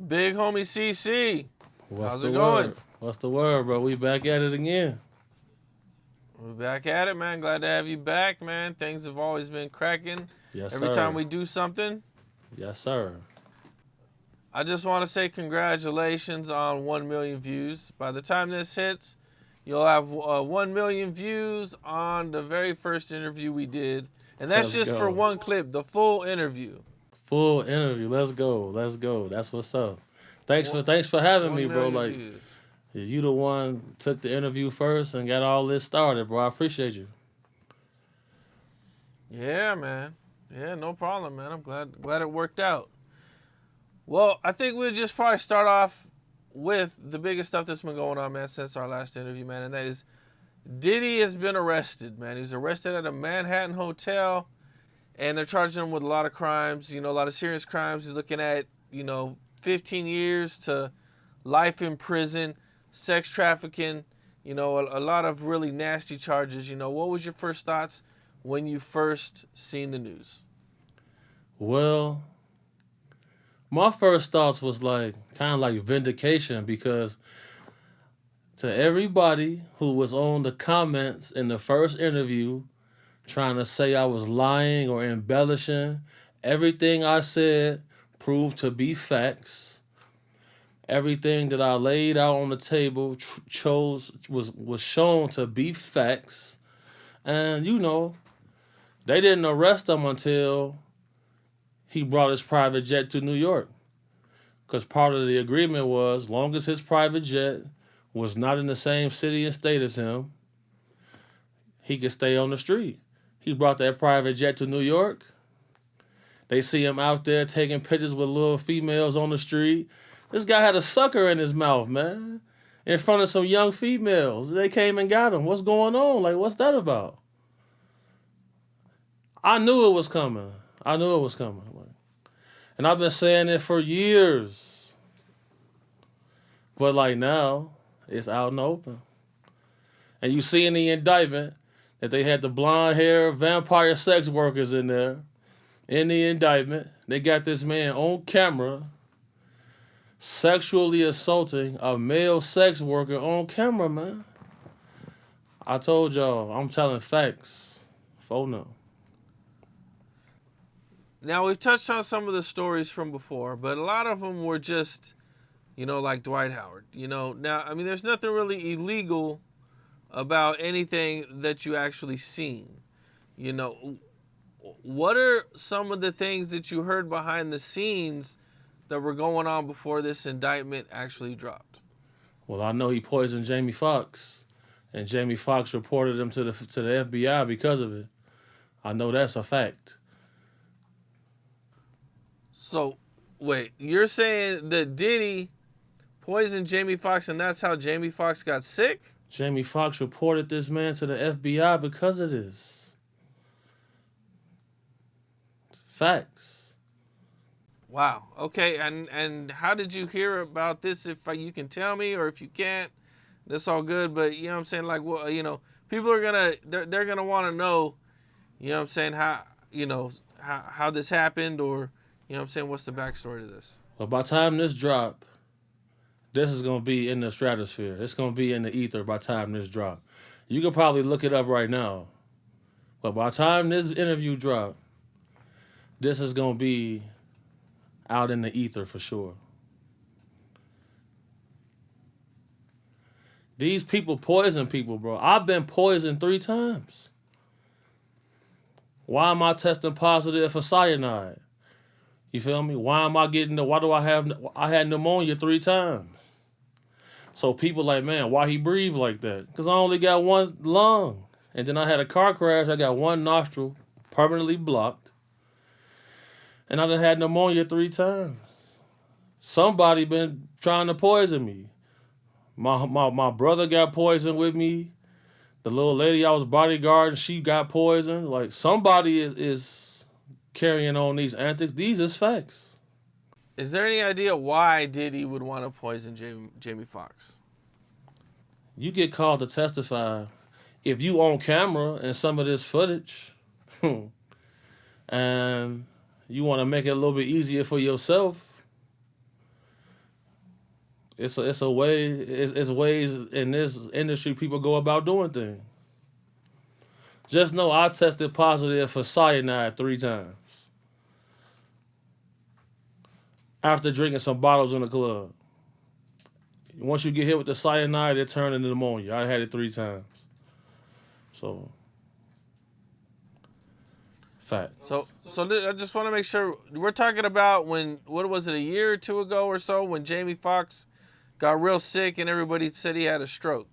Big homie CC. What's How's the it going? word? What's the word, bro? We back at it again. We're back at it, man. Glad to have you back, man. Things have always been cracking. Yes, Every time sir. we do something, Yes, sir. I just want to say congratulations on 1 million views. By the time this hits, you'll have 1 million views on the very first interview we did. And that's Let's just for go. one clip, the full interview. Full interview. Let's go. Let's go. That's what's up. Thanks for having me, 1 bro. million Like views. you the one took the interview first and got all this started, bro. I appreciate you. Yeah, man. Yeah, no problem, man. I'm glad it worked out. Well, I think we'll just probably start off with the biggest stuff that's been going on, man, since our last interview, man, and that is Diddy has been arrested, man. He's arrested at a Manhattan hotel, and they're charging him with a lot of crimes, a lot of serious crimes. He's looking at, 15 years to life in prison, sex trafficking, a lot of really nasty charges. What was your first thoughts when you first seen the news? Well, my first thoughts was like kind of like vindication because to everybody who was on the comments in the first interview trying to say I was lying or embellishing, everything I said proved to be facts. Everything that I laid out on the table was shown to be facts. And they didn't arrest him until he brought his private jet to New York. Because part of the agreement was, long as his private jet was not in the same city and state as him, he could stay on the street. He brought that private jet to New York. They see him out there taking pictures with little females on the street. This guy had a sucker in his mouth, man, in front of some young females. They came and got him. What's going on? Like, what's that about? I knew it was coming. And I've been saying it for years. But like now, it's out in the open. And you see in the indictment that they had the blonde hair vampire sex workers in there. In the indictment, they got this man on camera sexually assaulting a male sex worker on camera, man. I told y'all, I'm telling facts. No. Now, we've touched on some of the stories from before, but a lot of them were just, like Dwight Howard. Now, I mean, there's nothing really illegal about anything that you actually seen. What are some of the things that you heard behind the scenes that were going on before this indictment actually dropped? Well, I know he poisoned Jamie Foxx, and Jamie Foxx reported him to the FBI because of it. I know that's a fact. So, wait, you're saying that Diddy poisoned Jamie Foxx and that's how Jamie Foxx got sick? Jamie Foxx reported this man to the FBI because of this. Facts. Wow. Okay, and how did you hear about this? If you can tell me, or if you can't, that's all good. But you know what I'm saying, like, well, people are they're gonna want to know, you know what I'm saying, how this happened, or what I'm saying, what's the backstory to this? Well, by the time this drop, this is gonna be in the stratosphere. It's gonna be in the ether by the time this drop. You could probably look it up right now. But by the time this interview drop, this is gonna be out in the ether for sure. These people poison people, bro. I've been poisoned 3 times. Why am I testing positive for cyanide? You feel me? Why do I had pneumonia 3 times? So people like, man, why he breathe like that? Because I only got one lung. And then I had a car crash. I got one nostril permanently blocked. And I done had pneumonia 3 times. Somebody been trying to poison me. My brother got poisoned with me. The little lady I was bodyguarding, she got poisoned. Like, somebody is carrying on these antics. These is facts. Is there any idea why Diddy would want to poison Jamie Foxx? You get called to testify if you on camera and some of this footage and you want to make it a little bit easier for yourself, It's a way. It's ways in this industry people go about doing things. Just know I tested positive for cyanide 3 times after drinking some bottles in the club. Once you get hit with the cyanide, it turns into pneumonia. I had it 3 times. So, fact. I just want to make sure we're talking about when, what was it, a year or two ago or so, when Jamie Foxx got real sick and everybody said he had a stroke.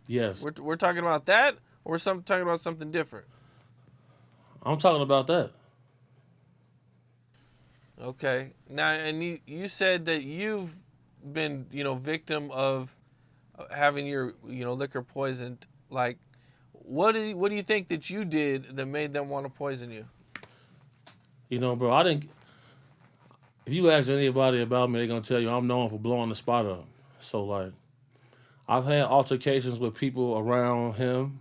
Yes. We're talking about that, or we're talking about something different. I'm talking about that. Okay. Now, and you said that you've been, victim of having your, liquor poisoned. Like, what do you think that you did that made them want to poison you? Bro, I didn't. If you ask anybody about me, they're gonna tell you I'm known for blowing the spot up. So like, I've had altercations with people around him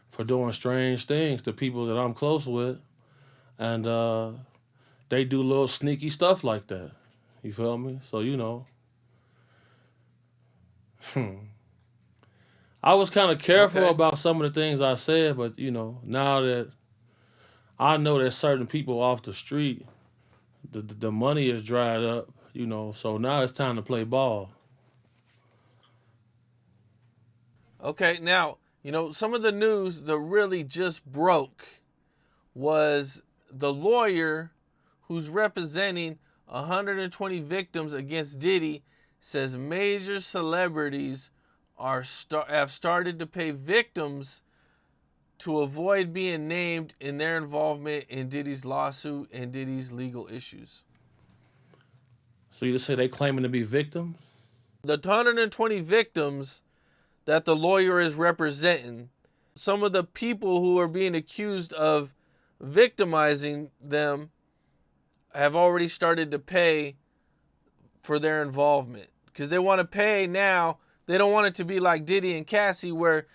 for doing strange things to people that I'm close with, and they do little sneaky stuff like that. You feel me? So I was kind of careful about some of the things I said, but now that I know that certain people off the street, the money is dried up, so now it's time to play ball. Okay, now, some of the news that really just broke was the lawyer who's representing 120 victims against Diddy says major celebrities have started to pay victims to avoid being named in their involvement in Diddy's lawsuit and Diddy's legal issues. So you just say they claiming to be victims? The 120 victims that the lawyer is representing, some of the people who are being accused of victimizing them have already started to pay for their involvement. Because they want to pay now. They don't want it to be like Diddy and Cassie where,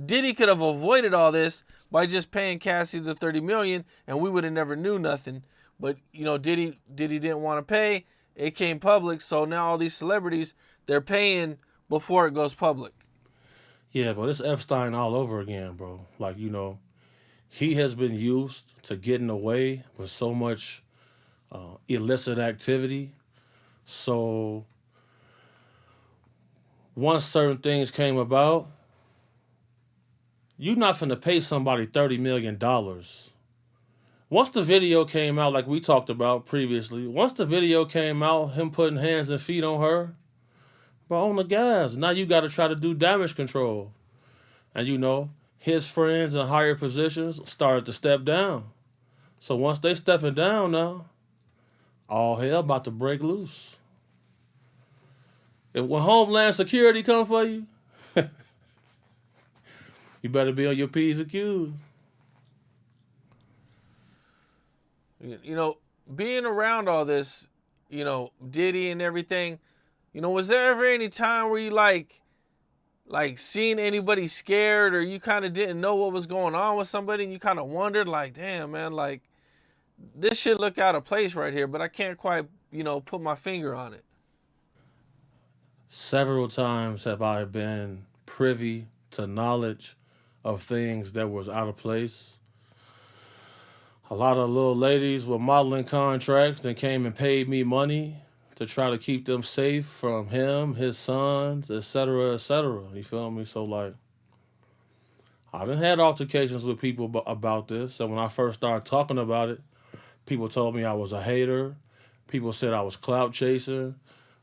Diddy could have avoided all this by just paying Cassie the $30 million and we would have never knew nothing. But, Diddy didn't want to pay. It came public. So now all these celebrities, they're paying before it goes public. Yeah, but it's Epstein all over again, bro. Like, he has been used to getting away with so much illicit activity. So once certain things came about, you're not finna pay somebody $30 million. Once the video came out, like we talked about previously, once the video came out, him putting hands and feet on her, but on the gas, now you got to try to do damage control. And his friends in higher positions started to step down. So once they stepping down now, all hell about to break loose. When Homeland Security come for you, you better be on your P's and Q's. Being around all this, Diddy and everything, was there ever any time where you like seeing anybody scared or you kind of didn't know what was going on with somebody and you kind of wondered like, damn, man, like this shit look out of place right here, but I can't quite, put my finger on it. Several times have I been privy to knowledge of things that was out of place. A lot of little ladies with modeling contracts that came and paid me money to try to keep them safe from him, his sons, etc., etc. You feel me? So, like, I done had altercations with people about this. And when I first started talking about it, people told me I was a hater. People said I was clout chasing.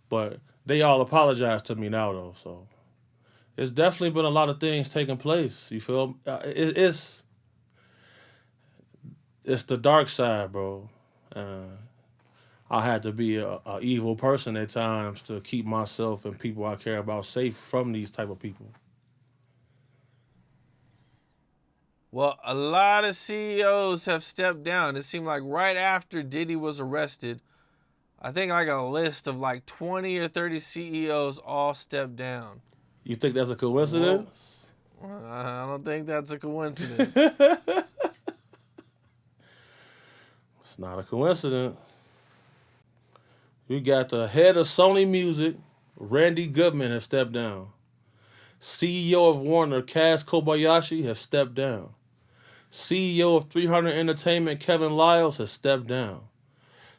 But they all apologize to me now, though. So, it's definitely been a lot of things taking place. You feel me? It's the dark side, bro. I had to be a evil person at times to keep myself and people I care about safe from these type of people. Well, a lot of CEOs have stepped down. It seemed like right after Diddy was arrested, I think like a list of like 20 or 30 CEOs all stepped down. You think that's a coincidence? Well, I don't think that's a coincidence. It's not a coincidence. We got the head of Sony Music, Randy Goodman, has stepped down. CEO of Warner, Kaz Kobayashi, has stepped down. CEO of 300 Entertainment, Kevin Liles, has stepped down.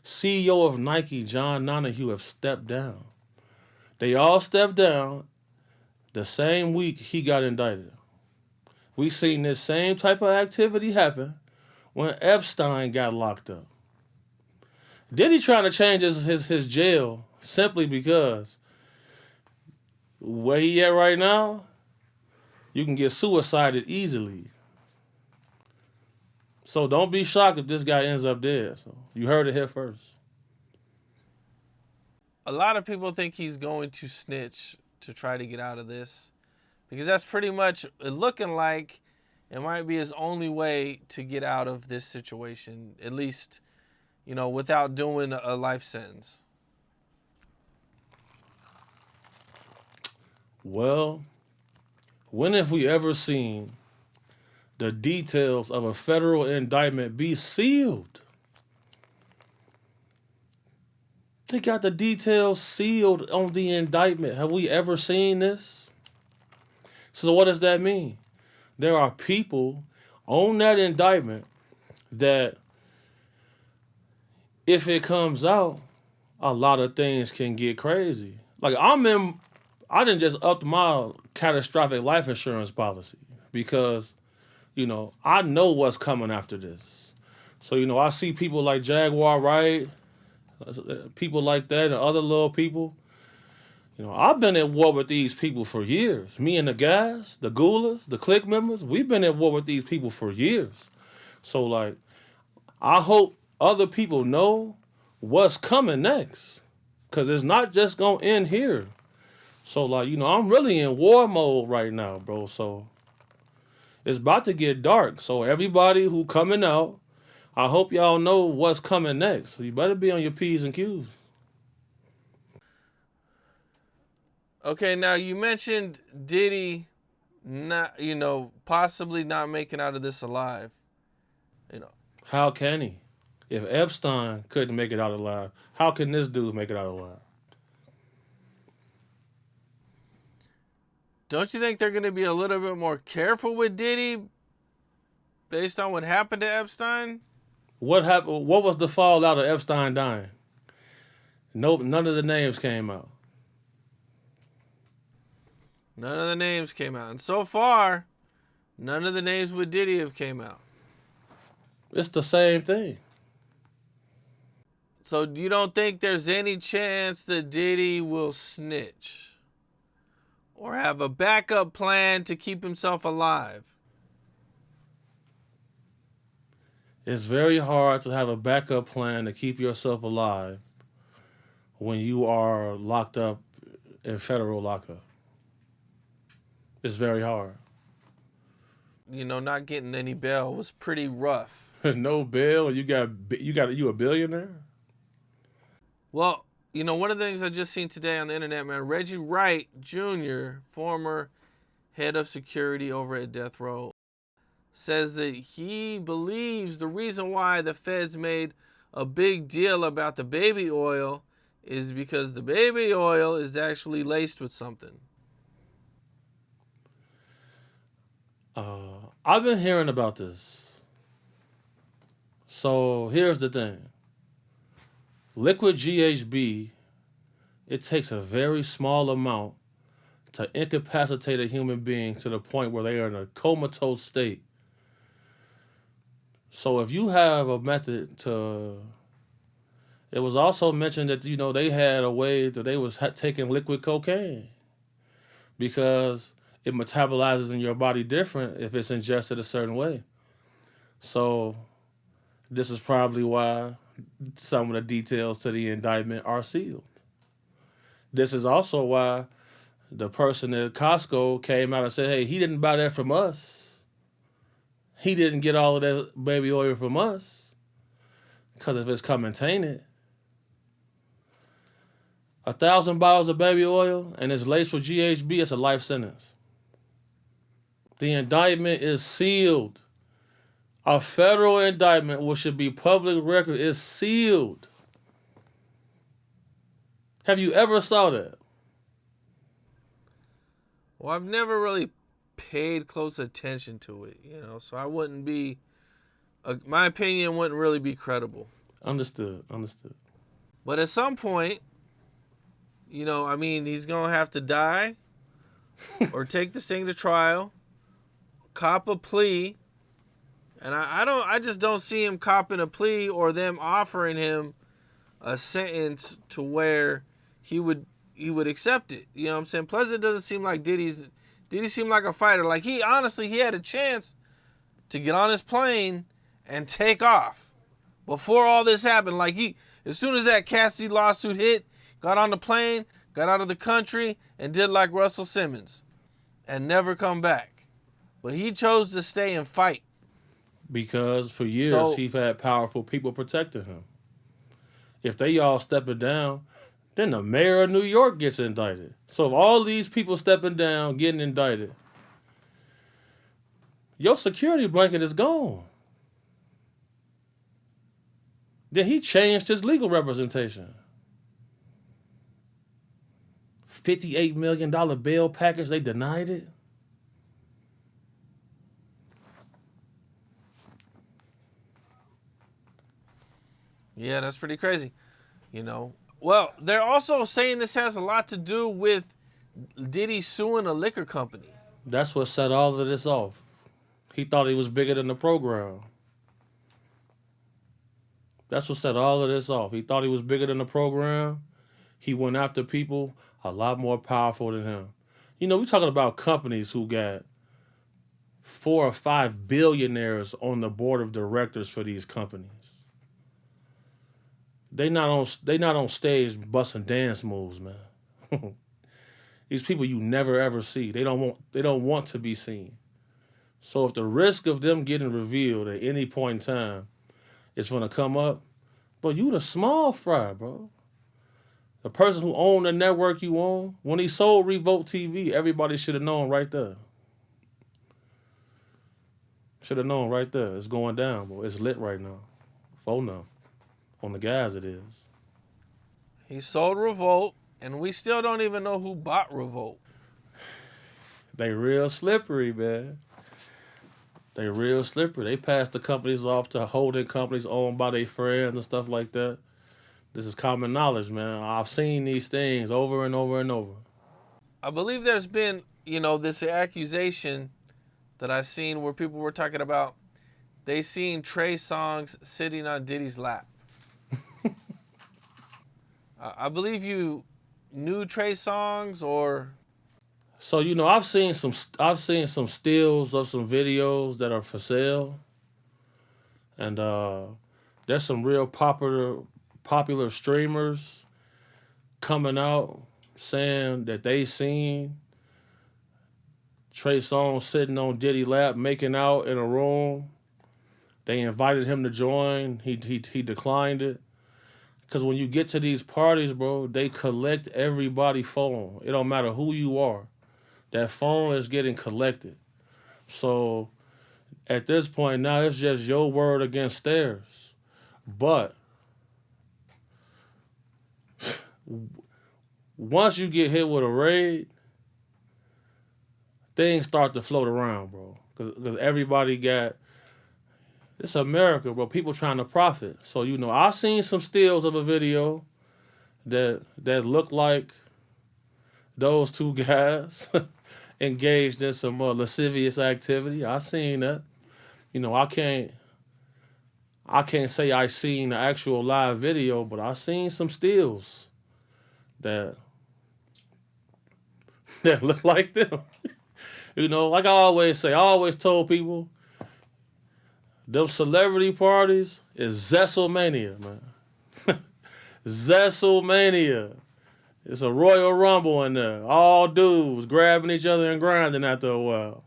CEO of Nike, John Donahue, have stepped down. They all stepped down the same week he got indicted. We seen this same type of activity happen when Epstein got locked up. Diddy trying to change his jail simply because where he at right now, you can get suicided easily. So don't be shocked if this guy ends up dead. So you heard it here first. A lot of people think he's going to snitch to try to get out of this because that's pretty much looking like it might be his only way to get out of this situation, at least, without doing a life sentence. Well, when have we ever seen the details of a federal indictment be sealed? They got the details sealed on the indictment. Have we ever seen this? So what does that mean? There are people on that indictment that if it comes out, a lot of things can get crazy. Like I didn't just up my catastrophic life insurance policy because, I know what's coming after this. So, I see people like Jaguar, Wright, people like that and other little people. I've been at war with these people for years. Me and the guys, the Goulas, the clique members, we've been at war with these people for years. So, like, I hope other people know what's coming next. Because it's not just going to end here. So, like, I'm really in war mode right now, bro. So, it's about to get dark. So, everybody who coming out, I hope y'all know what's coming next. So, you better be on your P's and Q's. Okay, now you mentioned Diddy not, possibly not making out of this alive. How can he? If Epstein couldn't make it out alive, how can this dude make it out alive? Don't you think they're going to be a little bit more careful with Diddy based on what happened to Epstein? What happened? What was the fallout of Epstein dying? Nope, none of the names came out. None of the names came out. And so far, none of the names with Diddy have came out. It's the same thing. So you don't think there's any chance that Diddy will snitch? Or have a backup plan to keep himself alive? It's very hard to have a backup plan to keep yourself alive when you are locked up in federal lockup. It's very hard. Not getting any bail was pretty rough. No bail, you a billionaire? Well, one of the things I just seen today on the internet, man, Reggie Wright Jr., former head of security over at Death Row, says that he believes the reason why the feds made a big deal about the baby oil is because the baby oil is actually laced with something. I've been hearing about this. So here's the thing. Liquid GHB, it takes a very small amount to incapacitate a human being to the point where they are in a comatose state. So if you have a method to... It was also mentioned that, they had a way that they was taking liquid cocaine because it metabolizes in your body different if it's ingested a certain way. So this is probably why some of the details to the indictment are sealed. This is also why the person at Costco came out and said, hey, he didn't buy that from us. He didn't get all of that baby oil from us. Because if it's coming tainted, 1,000 bottles of baby oil and it's laced with GHB, it's a life sentence. The indictment is sealed. A federal indictment, which should be public record, is sealed. Have you ever saw that? Well, I've never really paid close attention to it, so I wouldn't be, my opinion wouldn't really be credible. Understood. But at some point, he's going to have to die or take this thing to trial, cop a plea. And I just don't see him copping a plea or them offering him a sentence to where he would accept it. You know what I'm saying? Plus, it doesn't seem like Diddy seemed like a fighter. Like, he had a chance to get on his plane and take off before all this happened. Like, as soon as that Cassidy lawsuit hit, got on the plane, got out of the country, and did like Russell Simmons and never come back. But he chose to stay and fight. Because for years, he's had powerful people protecting him. If they all stepping down, then the mayor of New York gets indicted. So if all these people stepping down, getting indicted, your security blanket is gone. Then he changed his legal representation. $58 million bail package, they denied it. Yeah, that's pretty crazy. Well, they're also saying this has a lot to do with Diddy suing a liquor company. That's what set all of this off. He thought he was bigger than the program. That's what set all of this off. He thought he was bigger than the program. He went after people a lot more powerful than him. We're talking about companies who got 4 or 5 billionaires on the board of directors for these companies. They not on stage busting dance moves, man. These people you never ever see. They don't want to be seen. So if the risk of them getting revealed at any point in time is going to come up, but you the small fry, bro. The person who owned the network you own, when he sold Revolt TV, everybody should have known right there. Should have known right there. It's going down, bro. It's lit right now. Phone now. On the guys it is. He sold Revolt, and we still don't even know who bought Revolt. They real slippery, man. They real slippery. They pass the companies off to holding companies owned by their friends and stuff like that. This is common knowledge, man. I've seen these things over and over and over. I believe there's been, this accusation that I've seen where people were talking about they seen Trey Songz sitting on Diddy's lap. I believe you knew Trey Songz, or... So I've seen some stills of some videos that are for sale, and there's some real popular streamers coming out saying that they seen Trey Songz sitting on Diddy's lap making out in a room. They invited him to join. He declined it. Because when you get to these parties, bro, they collect everybody's phone. It don't matter who you are. That phone is getting collected. So at this point now, it's just your word against theirs. But once you get hit with a raid, things start to float around, bro. Because everybody got... It's America, bro. People trying to profit. So, I've seen some stills of a video that look like those two guys engaged in some lascivious activity. I seen that. I can't say I seen the actual live video, but I seen some stills that look like them. Like I always say, I always told people, them celebrity parties is Zesselmania, man. Zesselmania. It's a Royal Rumble in there. All dudes grabbing each other and grinding after a while.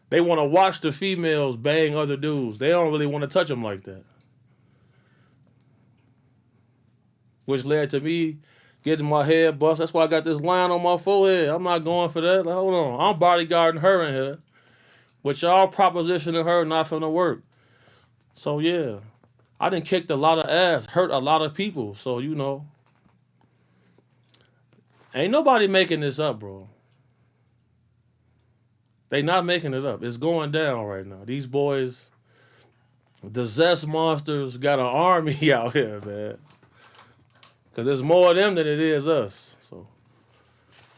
They want to watch the females bang other dudes. They don't really want to touch them like that. Which led to me getting my head bust. That's why I got this line on my forehead. I'm not going for that. Like, hold on. I'm bodyguarding her in here. But y'all propositioning her not finna work. So, yeah. I done kicked a lot of ass. Hurt a lot of people. So, Ain't nobody making this up, bro. They not making it up. It's going down right now. These boys, the Zest Monsters, got an army out here, man. Because there's more of them than it is us. So,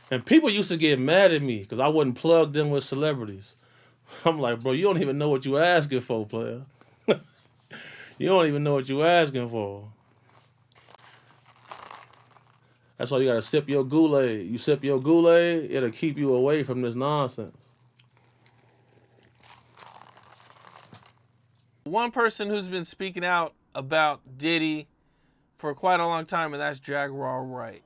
and people used to get mad at me because I wouldn't plug them with celebrities. I'm like, bro, you don't even know what you asking for, player. You don't even know what you asking for. That's why you gotta sip your Kool-Aid. You sip your Kool-Aid, it'll keep you away from this nonsense. One person who's been speaking out about Diddy for quite a long time, and that's Jaguar Wright.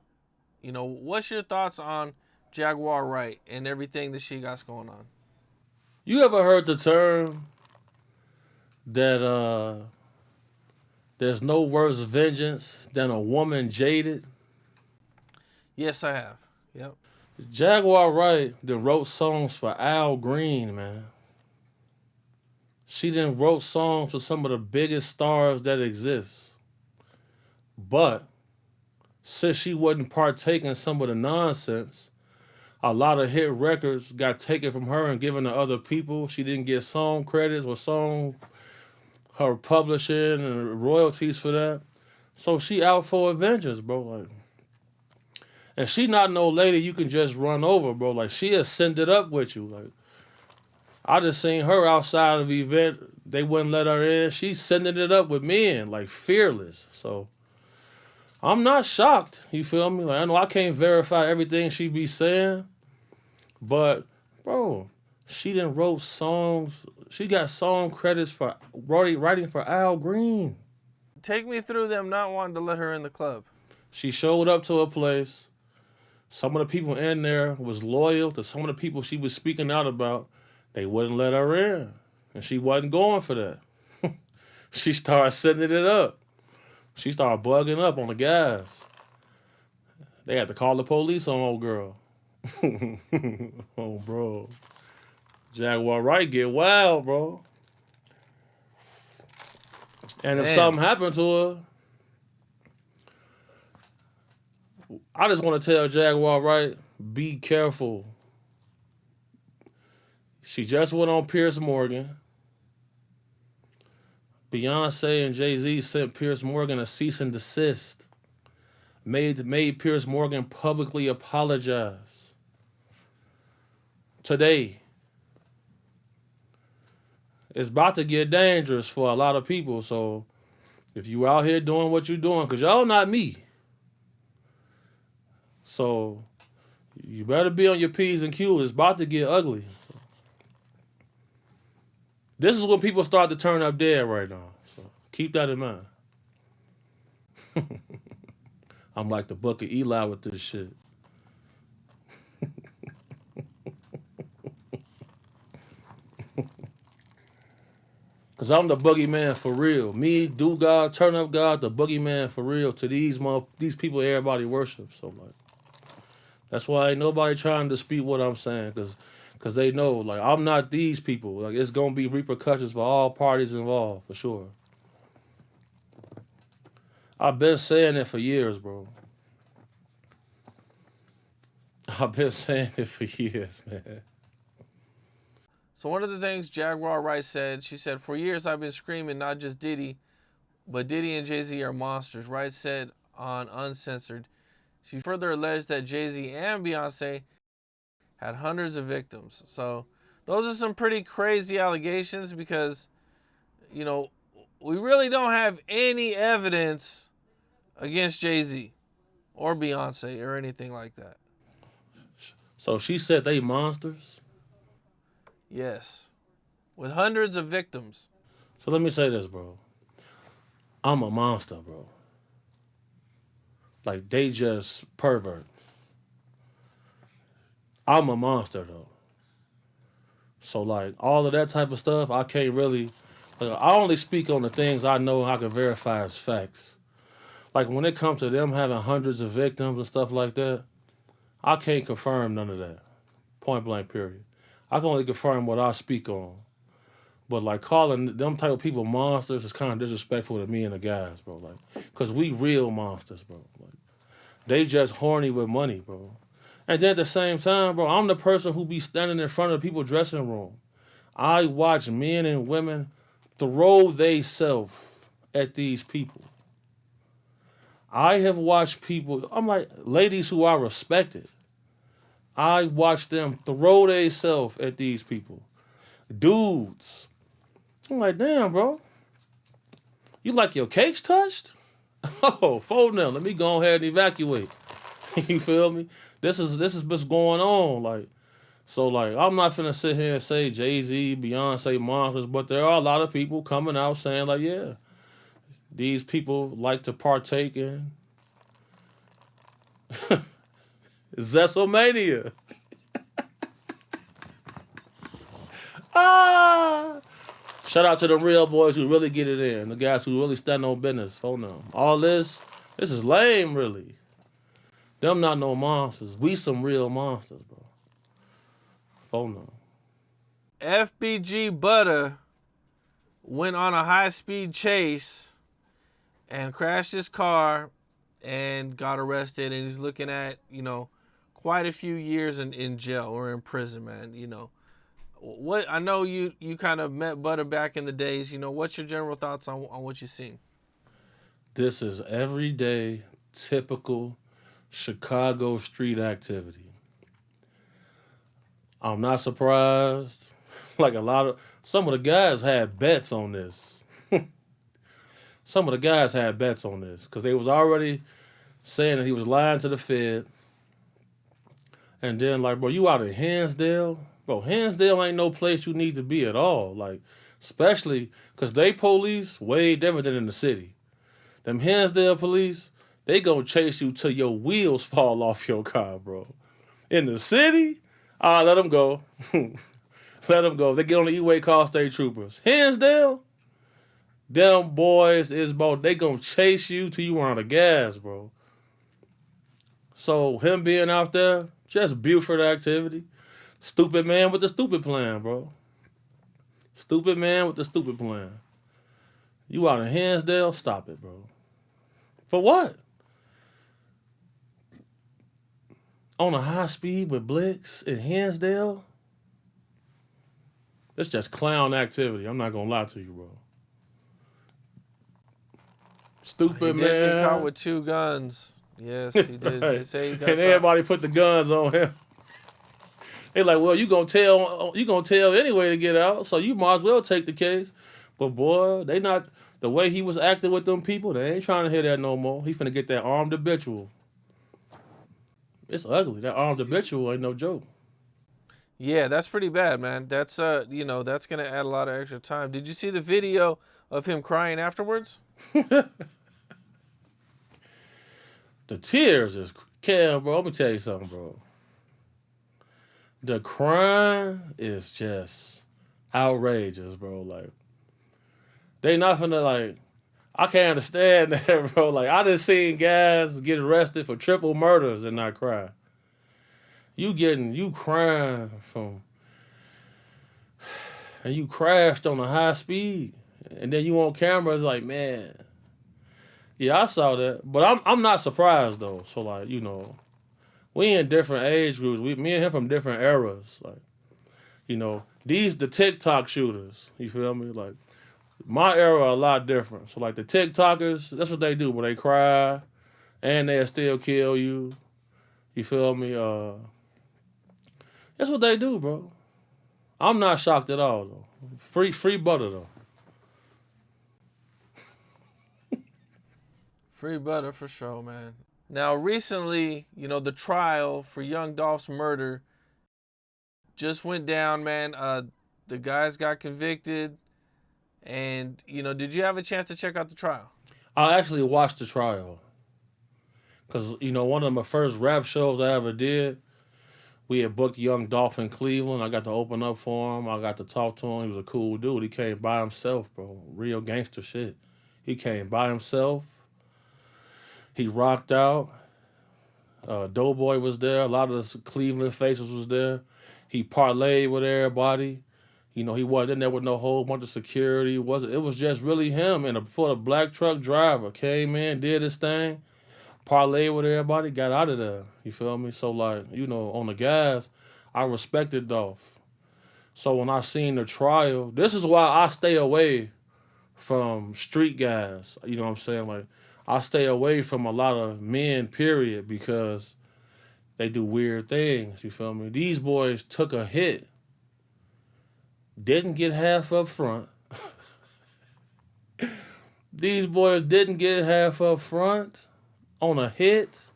You know, what's your thoughts on Jaguar Wright and everything that she got going on? You ever heard the term that there's no worse vengeance than a woman jaded? Yes, I have. Yep. Jaguar Wright then wrote songs for Al Green, man. She then wrote songs for some of the biggest stars that exist. But since she wasn't partaking some of the nonsense, a lot of hit records got taken from her and given to other people. She didn't get song credits or her publishing and royalties for that. So she out for vengeance, bro. Like, and she not no lady you can just run over, bro. Like, she has send it up with you. Like, I just seen her outside of the event. They wouldn't let her in. She's sending it up with men, like fearless. So I'm not shocked. You feel me? Like, I know I can't verify everything she be saying, but bro, she done wrote songs. She got song credits for writing for Al Green. Take me through them not wanting to let her in the club. She showed up to a place. Some of the people in there was loyal to some of the people she was speaking out about. They wouldn't let her in. And she wasn't going for that. She started sending it up. She started bugging up on the guys. They had to call the police on old girl. Oh, bro. Jaguar Wright get wild, bro. And if something happened to her, I just want to tell Jaguar Wright, be careful. She just went on Piers Morgan. Beyonce and Jay-Z sent Piers Morgan a cease and desist. Made Piers Morgan publicly apologize. Today. It's about to get dangerous for a lot of people. So if you out here doing what you're doing, because y'all not me. So you better be on your P's and Q's. It's about to get ugly. So, this is when people start to turn up dead right now. So keep that in mind. I'm like the Book of Eli with this shit. Because I'm the boogeyman for real. Me, do God, turn up God, the boogeyman for real to these people everybody worships. So, like, that's why ain't nobody trying to dispute what I'm saying. Because they know, like, I'm not these people. Like, it's going to be repercussions for all parties involved, for sure. I've been saying it for years, bro. I've been saying it for years, man. So one of the things Jaguar Wright said, she said, for years I've been screaming not just Diddy, but Diddy and Jay-Z are monsters. Wright said on Uncensored. She further alleged that Jay-Z and Beyonce had hundreds of victims. So those are some pretty crazy allegations because, you know, we really don't have any evidence against Jay-Z or Beyonce or anything like that. So she said they monsters? Yes. With hundreds of victims. So let me say this, bro. I'm a monster, bro. Like, they just pervert. I'm a monster, though. So, like, all of that type of stuff, I can't really... Like, I only speak on the things I know I can verify as facts. Like, when it comes to them having hundreds of victims and stuff like that, I can't confirm none of that. Point blank, period. I can only confirm what I speak on. But, like, calling them type of people monsters is kind of disrespectful to me and the guys, bro. Like, because we real monsters, bro. Like, They just horny with money, bro. And then at the same time, bro, I'm the person who be standing in front of people's dressing room. I watch men and women throw they self at these people. I have watched people, I'm like, ladies who I respected. I watched them throw they self at these people. Dudes. I'm like, damn, bro. You like your cakes touched? Oh, fold now. Let me go ahead and evacuate. You feel me? This is what's going on. Like, so like I'm not finna sit here and say Jay-Z, Beyonce, monsters, but there are a lot of people coming out saying like, yeah, these people like to partake in Zesselmania. Ah! Shout out to the real boys who really get it in. The guys who really stand on business. Hold on. All this is lame, really. Them not no monsters. We some real monsters, bro. Hold on. FBG Butter went on a high-speed chase and crashed his car and got arrested, and he's looking at, quite a few years in jail or in prison, man. What I know you kind of met Butter back in the days. What's your general thoughts on what you've seen? This is everyday, typical Chicago street activity. I'm not surprised. Like some of the guys had bets on this. Some of the guys had bets on this because they was already saying that he was lying to the feds. And then like, bro, you out in Hinsdale? Bro, Hinsdale ain't no place you need to be at all. Like, especially because they police way different than in the city. Them Hinsdale police, they gonna chase you till your wheels fall off your car, bro. In the city, let them go. Let them go. They get on the E-way, call state troopers. Hinsdale, them boys they gonna chase you till you run out of gas, bro. So him being out there, just Buford activity. Stupid man with the stupid plan, bro. Stupid man with the stupid plan. You out in Hinsdale? Stop it, bro. For what? On a high speed with Blix in Hinsdale? It's just clown activity. I'm not gonna lie to you, bro. Stupid He man. did get caught with 2 guns. Yes, he did. Right. They say he got and caught. everybody put the guns on him. They like, well, you gonna tell anyway to get out, so you might as well take the case. But boy, they not the way he was acting with them people. They ain't trying to hear that no more. He finna get that armed habitual. It's ugly. That armed habitual ain't no joke. Yeah, that's pretty bad, man. That's that's gonna add a lot of extra time. Did you see the video of him crying afterwards? The tears is Cam, bro. Let me tell you something, bro. The crime is just outrageous, bro. Like, they not finna, like, I can't understand that, bro. Like, I done seen guys get arrested for triple murders and not cry. You crying and you crashed on a high speed, and then you on camera, it's like, man, yeah, I saw that. But I'm not surprised, though. So, like, we in different age groups. Me and him from different eras. Like, these the TikTok shooters. You feel me? Like, my era a lot different. So, like, the TikTokers, that's what they do. But they cry, and they'll still kill you. You feel me? That's what they do, bro. I'm not shocked at all, though. Free Butter, though. Free Butter for sure, man. Now, recently, the trial for Young Dolph's murder just went down, man. The guys got convicted. And, did you have a chance to check out the trial? I actually watched the trial. Because, one of my first rap shows I ever did, we had booked Young Dolph in Cleveland. I got to open up for him. I got to talk to him. He was a cool dude. He came by himself, bro. Real gangster shit. He came by himself. He rocked out. Doughboy was there. A lot of the Cleveland faces was there. He parlayed with everybody. He wasn't in there with no whole bunch of security. It was just really him and a black truck driver. Came in, did his thing. Parlay with everybody, got out of there. You feel me? So like, on the gas, I respected Dolph. So when I seen the trial, this is why I stay away from street guys. You know what I'm saying? Like, I stay away from a lot of men, period, because they do weird things. You feel me? These boys took a hit, didn't get half up front. These boys didn't get half up front on a hit.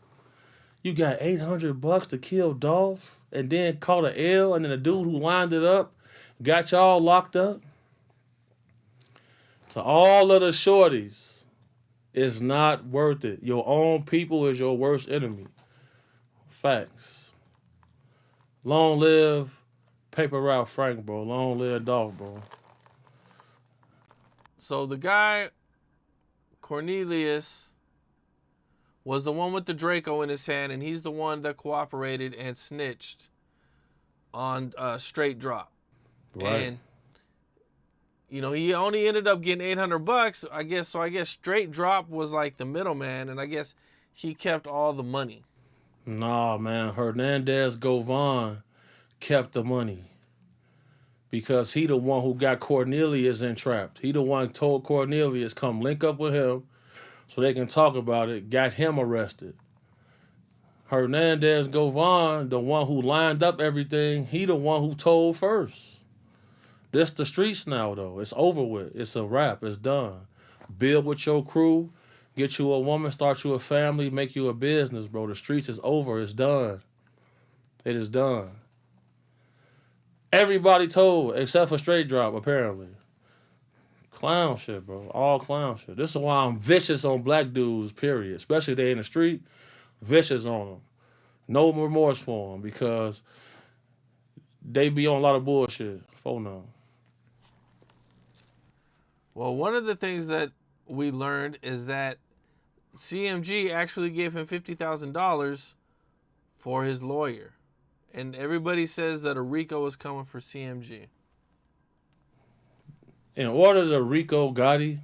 You got $800 to kill Dolph, and then caught an L, and then the dude who lined it up got y'all locked up. To all of the shorties, it's not worth it. Your own people is your worst enemy. Facts. Long live Paper Route Frank, bro. Long live Dolph, bro. So the guy, Cornelius, was the one with the Draco in his hand, and he's the one that cooperated and snitched on Straight Drop. Right. And he only ended up getting $800, I guess. So I guess Straight Drop was like the middleman, and I guess he kept all the money. Nah, man. Hernandez Govan kept the money because he the one who got Cornelius entrapped. He the one who told Cornelius come link up with him so they can talk about it. Got him arrested. Hernandez Govan, the one who lined up everything, he the one who told first. This the streets now, though. It's over with. It's a wrap. It's done. Build with your crew. Get you a woman. Start you a family. Make you a business, bro. The streets is over. It's done. It is done. Everybody told, except for Straight Drop, apparently. Clown shit, bro. All clown shit. This is why I'm vicious on black dudes, period. Especially if they in the street. Vicious on them. No remorse for them because they be on a lot of bullshit. For now. Well, one of the things that we learned is that CMG actually gave him $50,000 for his lawyer. And everybody says that a RICO is coming for CMG. In order to RICO Gotti,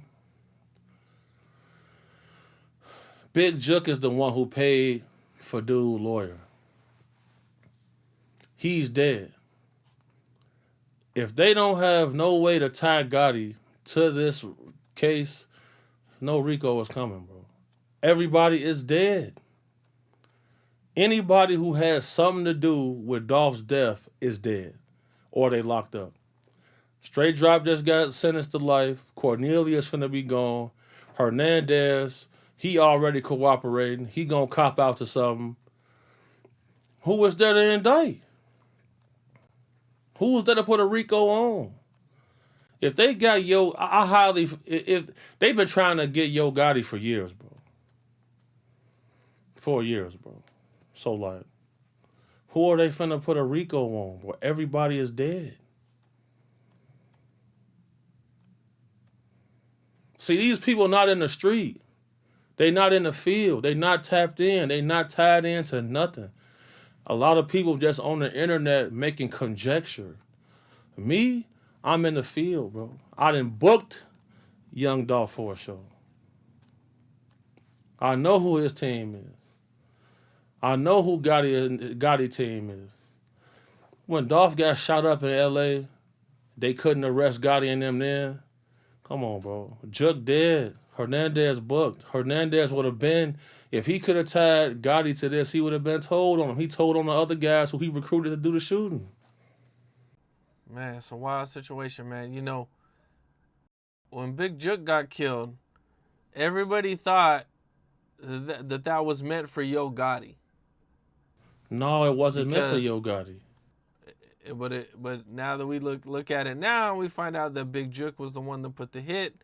Big Jook is the one who paid for dude lawyer. He's dead. If they don't have no way to tie Gotti to this case, no RICO is coming, bro. Everybody is dead. Anybody who has something to do with Dolph's death is dead. Or they locked up. Straight Drop just got sentenced to life. Cornelius finna be gone. Hernandez, he already cooperating. He gonna cop out to something. Who was there to indict? Who was there to put a RICO on? If they got if they've been trying to get Yo Gotti for years, bro. 4 years, bro. So like, who are they finna put a RICO on? Bro, everybody is dead. See, these people not in the street. They not in the field. They not tapped in. They not tied into nothing. A lot of people just on the internet making conjecture. Me, I'm in the field, bro. I done booked Young Dolph for a show. I know who his team is. I know who Gotti team is. When Dolph got shot up in L.A., they couldn't arrest Gotti and them then. Come on, bro. Jook dead. Hernandez booked. Hernandez would have been, if he could have tied Gotti to this, he would have been told on him. He told on the other guys who he recruited to do the shooting. Man, it's a wild situation, man. When Big Jook got killed, everybody thought that was meant for Yo Gotti. No, it wasn't meant for Yo Gotti. But now that we look at it now, we find out that Big Jook was the one that put the hit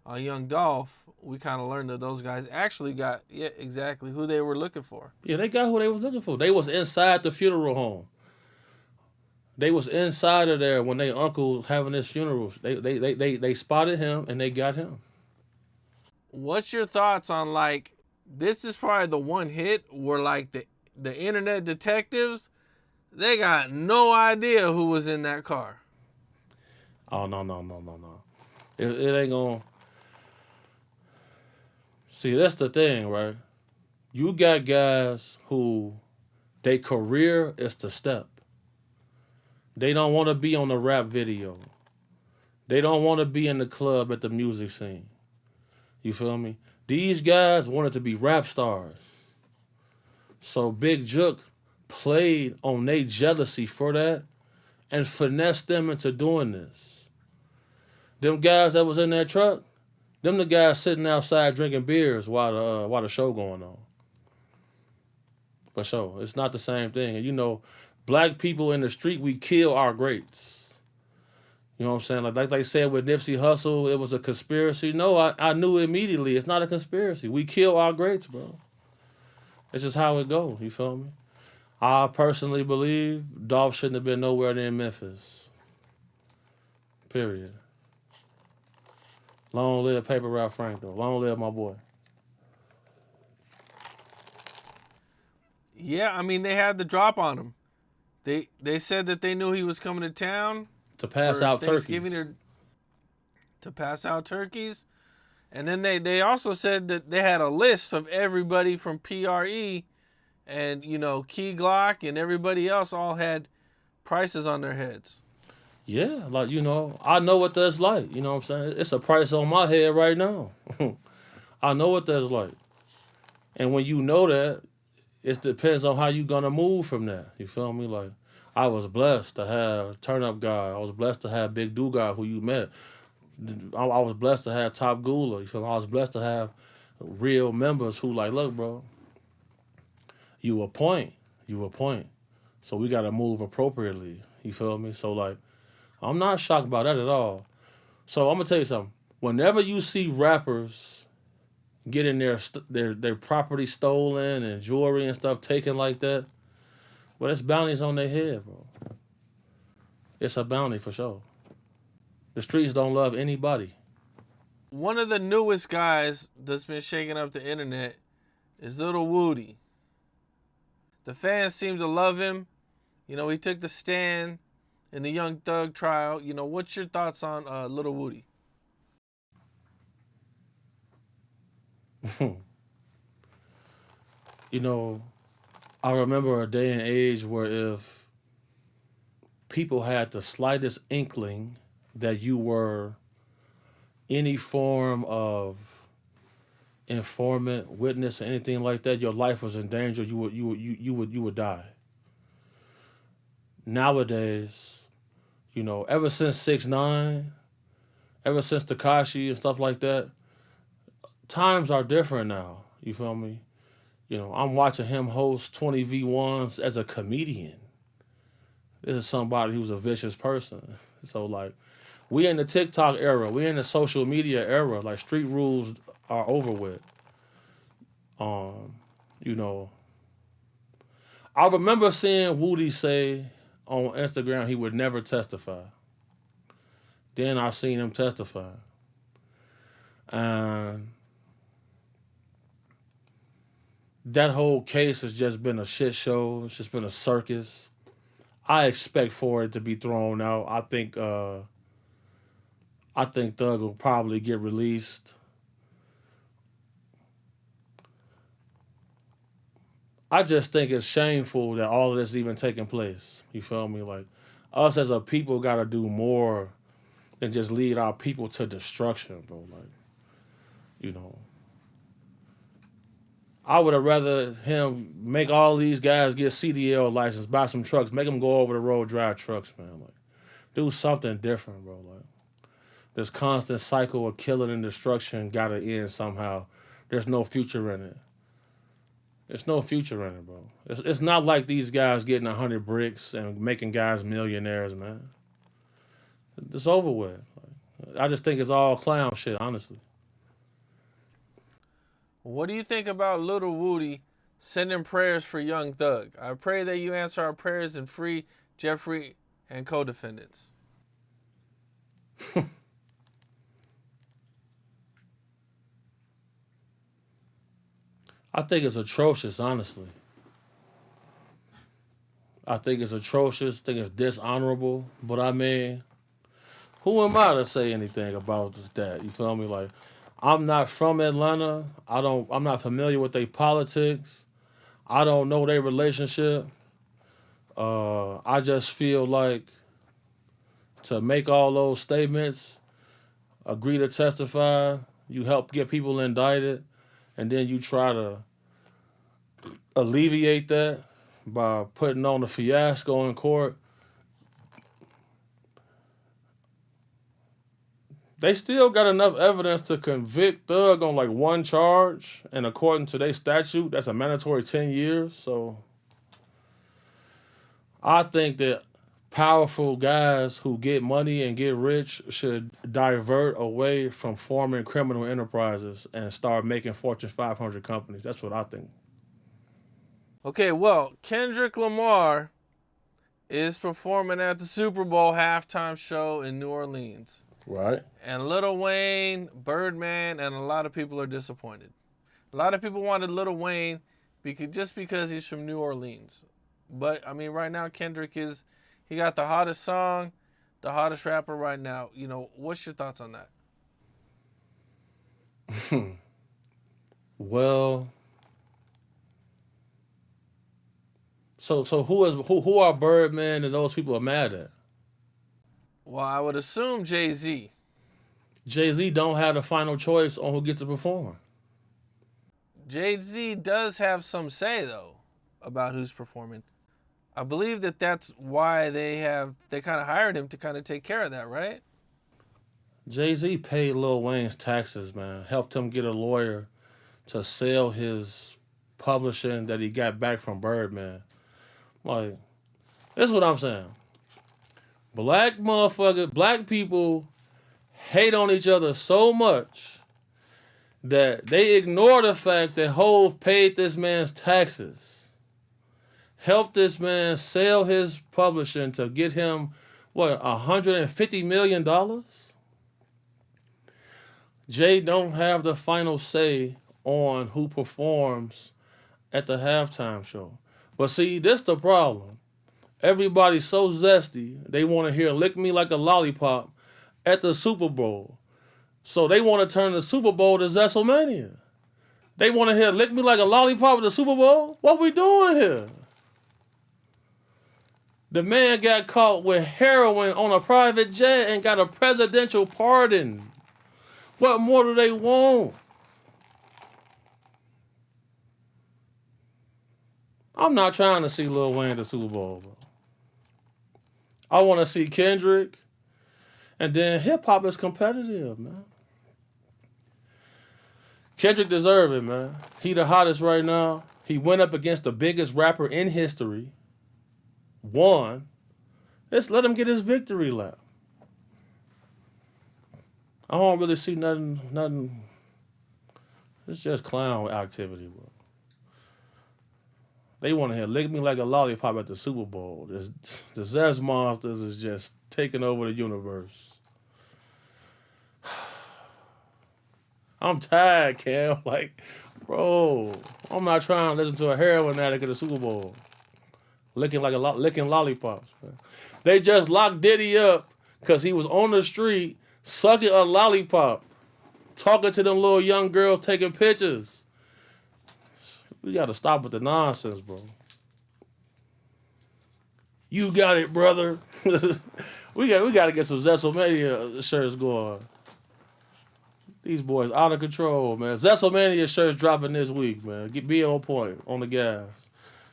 on Young Dolph. We kind of learned that those guys actually got exactly who they were looking for. Yeah, they got who they was looking for. They was inside the funeral home. They was inside of there when they uncle having his funeral. They spotted him and they got him. What's your thoughts on this is probably the one hit where the internet detectives, they got no idea who was in that car. Oh, no. It ain't gonna... See, that's the thing, right? You got guys who their career is to step. They don't want to be on the rap video. They don't want to be in the club at the music scene. You feel me? These guys wanted to be rap stars. So Big Jook played on their jealousy for that and finessed them into doing this. Them guys that was in that truck, them the guys sitting outside drinking beers while the show going on. For sure, it's not the same thing. And you know, black people in the street, we kill our greats. You know what I'm saying? Like they said with Nipsey Hussle, it was a conspiracy. No, I knew immediately it's not a conspiracy. We kill our greats, bro. It's just how it goes. You feel me? I personally believe Dolph shouldn't have been nowhere near Memphis. Period. Long live Paper Route Frank, though. Long live my boy. Yeah, I mean they had the drop on him. They said that they knew he was coming to town To pass for out Thanksgiving turkeys. to pass out turkeys. And then they also said that they had a list of everybody from PRE and, you know, Key Glock and everybody else all had prices on their heads. Yeah, like, you know, I know what that's like. You know what I'm saying? It's a price on my head right now. I know what that's like. And when you know that, it depends on how you gonna move from that. You feel me? Like, I was blessed to have Turn Up Guy. I was blessed to have Big Do Guy, who you met. I was blessed to have Top Gula. You feel me? I was blessed to have real members who like, look, bro, you a point. So we gotta move appropriately. You feel me? So like, I'm not shocked about that at all. So I'm gonna tell you something. Whenever you see rappers getting their property stolen and jewelry and stuff taken like that, well, it's bounties on their head, bro. It's a bounty for sure. The streets don't love anybody. One of the newest guys that's been shaking up the internet is Little Woody. The fans seem to love him. You know, he took the stand in the Young Thug trial. You know, what's your thoughts on Little Woody? You know, I remember a day and age where if people had the slightest inkling that you were any form of informant, witness, or anything like that, your life was in danger. You would die. Nowadays, you know, ever since 6ix9ine, ever since Takashi and stuff like that, times are different now. You feel me? You know, I'm watching him host 20v1s as a comedian. This is somebody who's a vicious person. So like, we in the TikTok era, we in the social media era. Like, street rules are over with. You know, I remember seeing Woody say on Instagram he would never testify. Then I seen him testify. And that whole case has just been a shit show. It's just been a circus. I expect for it to be thrown out. I think Thug will probably get released. I just think it's shameful that all of this even taking place. You feel me? Like, us as a people got to do more than just lead our people to destruction, bro. Like, you know, I would have rather him make all these guys get CDL license, buy some trucks, make them go over the road, drive trucks, man. Like, do something different, bro. Like, this constant cycle of killing and destruction got to end somehow. There's no future in it. There's no future in it, bro. It's not like these guys getting 100 bricks and making guys millionaires, man. It's over with. Like, I just think it's all clown shit, honestly. What do you think about Little Woody sending prayers for Young Thug? I pray that you answer our prayers and free Jeffrey and co-defendants. I think it's atrocious, honestly. I think it's atrocious. I think it's dishonorable. But I mean, who am I to say anything about that? You feel me? Like, I'm not from Atlanta. I'm not familiar with their politics. I don't know their relationship. I just feel like to make all those statements, agree to testify, you help get people indicted, and then you try to alleviate that by putting on a fiasco in court. They still got enough evidence to convict Thug on like one charge, and according to their statute, that's a mandatory 10 years. So I think that powerful guys who get money and get rich should divert away from forming criminal enterprises and start making Fortune 500 companies. That's what I think. Okay, well, Kendrick Lamar is performing at the Super Bowl halftime show in New Orleans. Right. And Lil Wayne, Birdman, and a lot of people are disappointed. A lot of people wanted Lil Wayne just because he's from New Orleans. But, I mean, right now, he got the hottest song, the hottest rapper right now. You know, what's your thoughts on that? Well, so who are Birdman and those people are mad at? Well, I would assume Jay-Z. Jay-Z don't have the final choice on who gets to perform. Jay-Z does have some say, though, about who's performing. I believe that's why they kind of hired him to kind of take care of that, right? Jay-Z paid Lil Wayne's taxes, man. Helped him get a lawyer to sell his publishing that he got back from Birdman. Like, this is what I'm saying. Black people hate on each other so much that they ignore the fact that Hov paid this man's taxes, helped this man sell his publishing to get him, $150 million? Jay don't have the final say on who performs at the halftime show. But see, this the problem. Everybody's so zesty, they want to hear Lick Me Like a Lollipop at the Super Bowl. So they want to turn the Super Bowl to Zesselmania. They want to hear Lick Me Like a Lollipop at the Super Bowl? What we doing here? The man got caught with heroin on a private jet and got a presidential pardon. What more do they want? I'm not trying to see Lil Wayne at the Super Bowl, bro. I want to see Kendrick. And then hip-hop is competitive, man. Kendrick deserve it, man. He the hottest right now. He went up against the biggest rapper in history. Won. Let's let him get his victory lap. I don't really see nothing. It's just clown activity, bro. They want to hear Lick Me Like a Lollipop at the Super Bowl. The Zez Monsters is just taking over the universe. I'm tired, Cam. Like, bro, I'm not trying to listen to a heroin addict at the Super Bowl. Licking lollipops, man. They just locked Diddy up because he was on the street sucking a lollipop, talking to them little young girls taking pictures. We got to stop with the nonsense, bro. You got it, brother. we got to get some Zesselmania shirts going. These boys out of control, man. Zesselmania shirts dropping this week, man. Be on point, on the gas.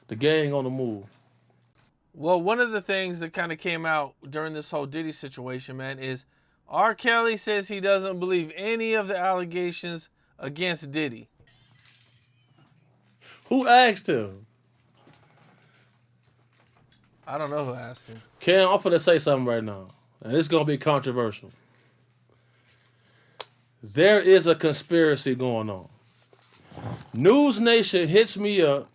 The gang on the move. Well, one of the things that kind of came out during this whole Diddy situation, man, is R. Kelly says he doesn't believe any of the allegations against Diddy. Who asked him? I don't know who asked him. Cam, I'm finna say something right now, and it's gonna be controversial. There is a conspiracy going on. News Nation hits me up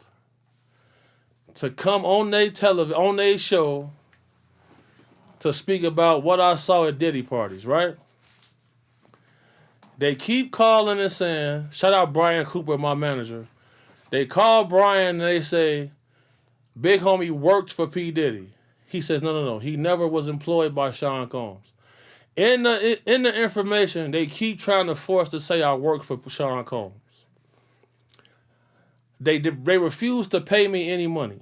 to come on their show to speak about what I saw at Diddy parties, right? They keep calling and saying, shout out Brian Cooper, my manager. They call Brian and they say, Big Homie worked for P. Diddy. He says, no. He never was employed by Sean Combs. In the information, they keep trying to force to say I work for Sean Combs. They refuse to pay me any money.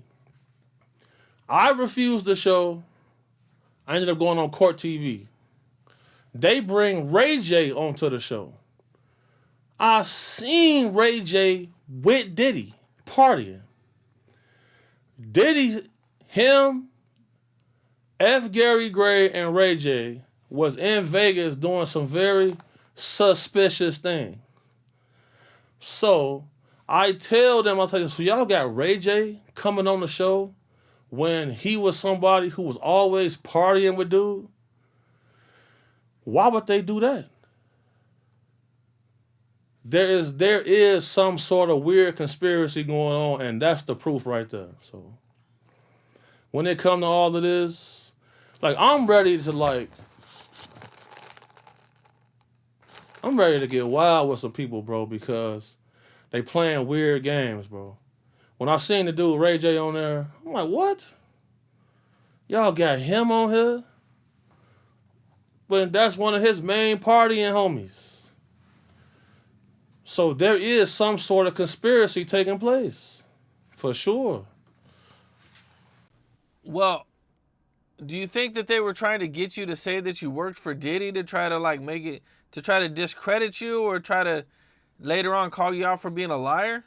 I refused the show. I ended up going on Court TV. They bring Ray J onto the show. I seen Ray J with Diddy partying. Diddy, him, F. Gary Gray, and Ray J was in Vegas doing some very suspicious things. So I tell them, so y'all got Ray J coming on the show when he was somebody who was always partying with dude? Why would they do that? There is some sort of weird conspiracy going on, and that's the proof right there. So when it comes to all of this, I'm ready to get wild with some people, bro, because they playing weird games, bro. When I seen the dude Ray J on there, I'm like, what? Y'all got him on here? But that's one of his main partying homies. So there is some sort of conspiracy taking place. For sure. Well, do you think that they were trying to get you to say that you worked for Diddy to try to make it, to try to discredit you, or try to later on call you out for being a liar?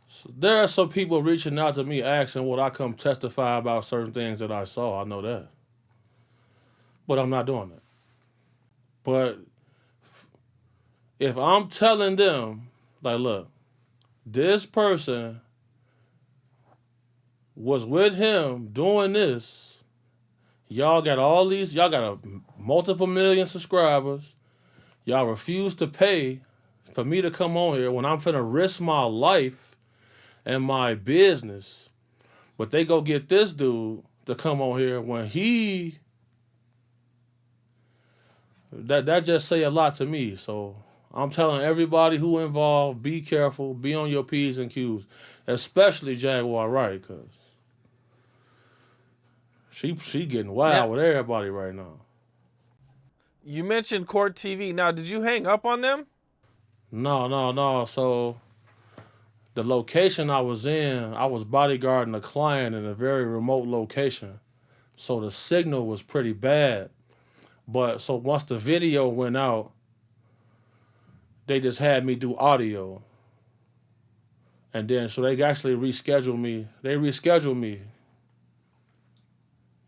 So there are some people reaching out to me asking would I come testify about certain things that I saw. I know that. But I'm not doing that. But if I'm telling them, look, this person was with him doing this, y'all got multiple million subscribers, y'all refuse to pay for me to come on here when I'm finna risk my life and my business, but they go get this dude to come on here when that just say a lot to me. So I'm telling everybody who involved, be careful, be on your P's and Q's, especially Jaguar Wright, because she getting wild with everybody right now. You mentioned Court TV. Now, did you hang up on them? No. So the location I was in, I was bodyguarding a client in a very remote location. So the signal was pretty bad. But so once the video went out, they just had me do audio. And then so they actually rescheduled me. They rescheduled me.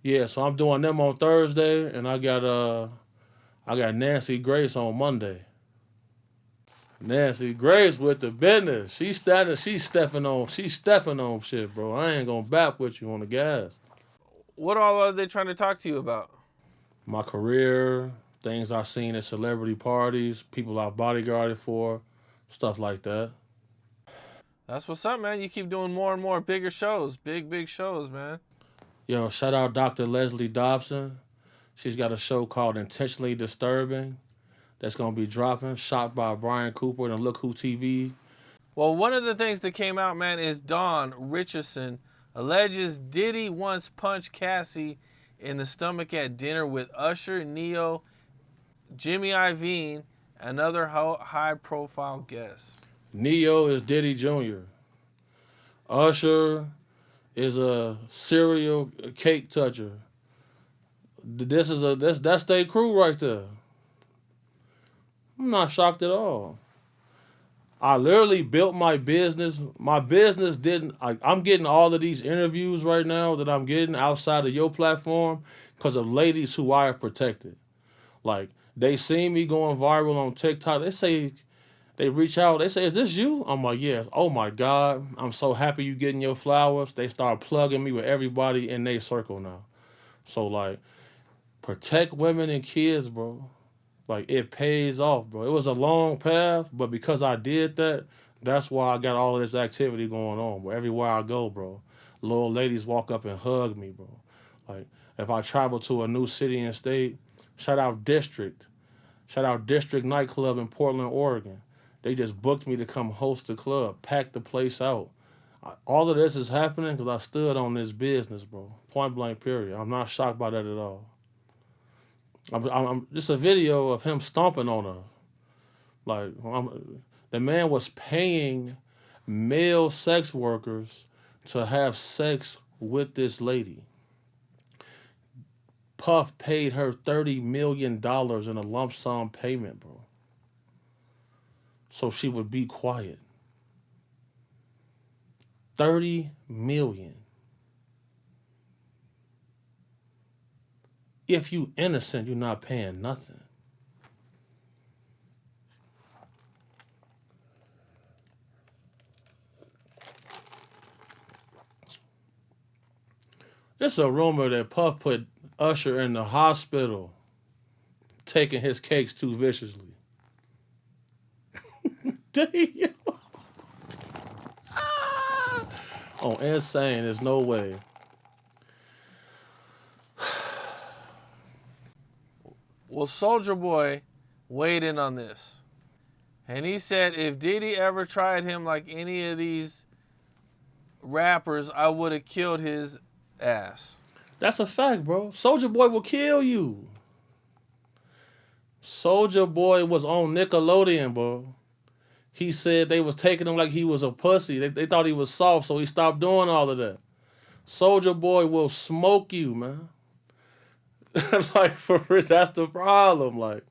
Yeah, so I'm doing them on Thursday, and I got Nancy Grace on Monday. Nancy Grace with the business. She's stepping on shit, bro. I ain't gonna back with you on the gas. What all are they trying to talk to you about? My career, things I've seen at celebrity parties, people I've bodyguarded for, stuff like that. That's what's up, man. You keep doing more and more bigger shows, big shows, man. Yo, shout out Dr. Leslie Dobson. She's got a show called Intentionally Disturbing that's going to be dropping, shot by Brian Cooper and Look Who TV. Well, one of the things that came out, man, is Dawn Richardson alleges Diddy once punched Cassie in the stomach at dinner with Usher, Neo, Jimmy Iovine, and other high-profile guests. Neo is Diddy Jr. Usher is a serial cake toucher. That's their crew right there. I'm not shocked at all. I literally built my business. My business didn't. I'm getting all of these interviews right now that I'm getting outside of your platform because of ladies who I have protected. They see me going viral on TikTok. They reach out. They say, "Is this you?" I'm like, "Yes." Oh my God, I'm so happy you getting your flowers. They start plugging me with everybody in their circle now. So protect women and kids, bro. It pays off, bro. It was a long path, but because I did that, that's why I got all of this activity going on. But everywhere I go, bro, little ladies walk up and hug me, bro. If I travel to a new city and state, shout out District Nightclub in Portland, Oregon. They just booked me to come host the club, pack the place out. All of this is happening because I stood on this business, bro. Point blank, period. I'm not shocked by that at all. Just a video of him stomping on her. Like, the man was paying male sex workers to have sex with this lady. Puff paid her $30 million in a lump sum payment, bro. So she would be quiet. $30 million. If you innocent, you're not paying nothing. There's a rumor that Puff put Usher in the hospital taking his cakes too viciously. Damn. Oh, insane. There's no way. Well, Soulja Boy weighed in on this. And he said if Diddy ever tried him like any of these rappers, I would have killed his ass. That's a fact, bro. Soulja Boy will kill you. Soulja Boy was on Nickelodeon, bro. He said they was taking him like he was a pussy. They thought he was soft, so he stopped doing all of that. Soulja Boy will smoke you, man. Like, for real, that's the problem. Like,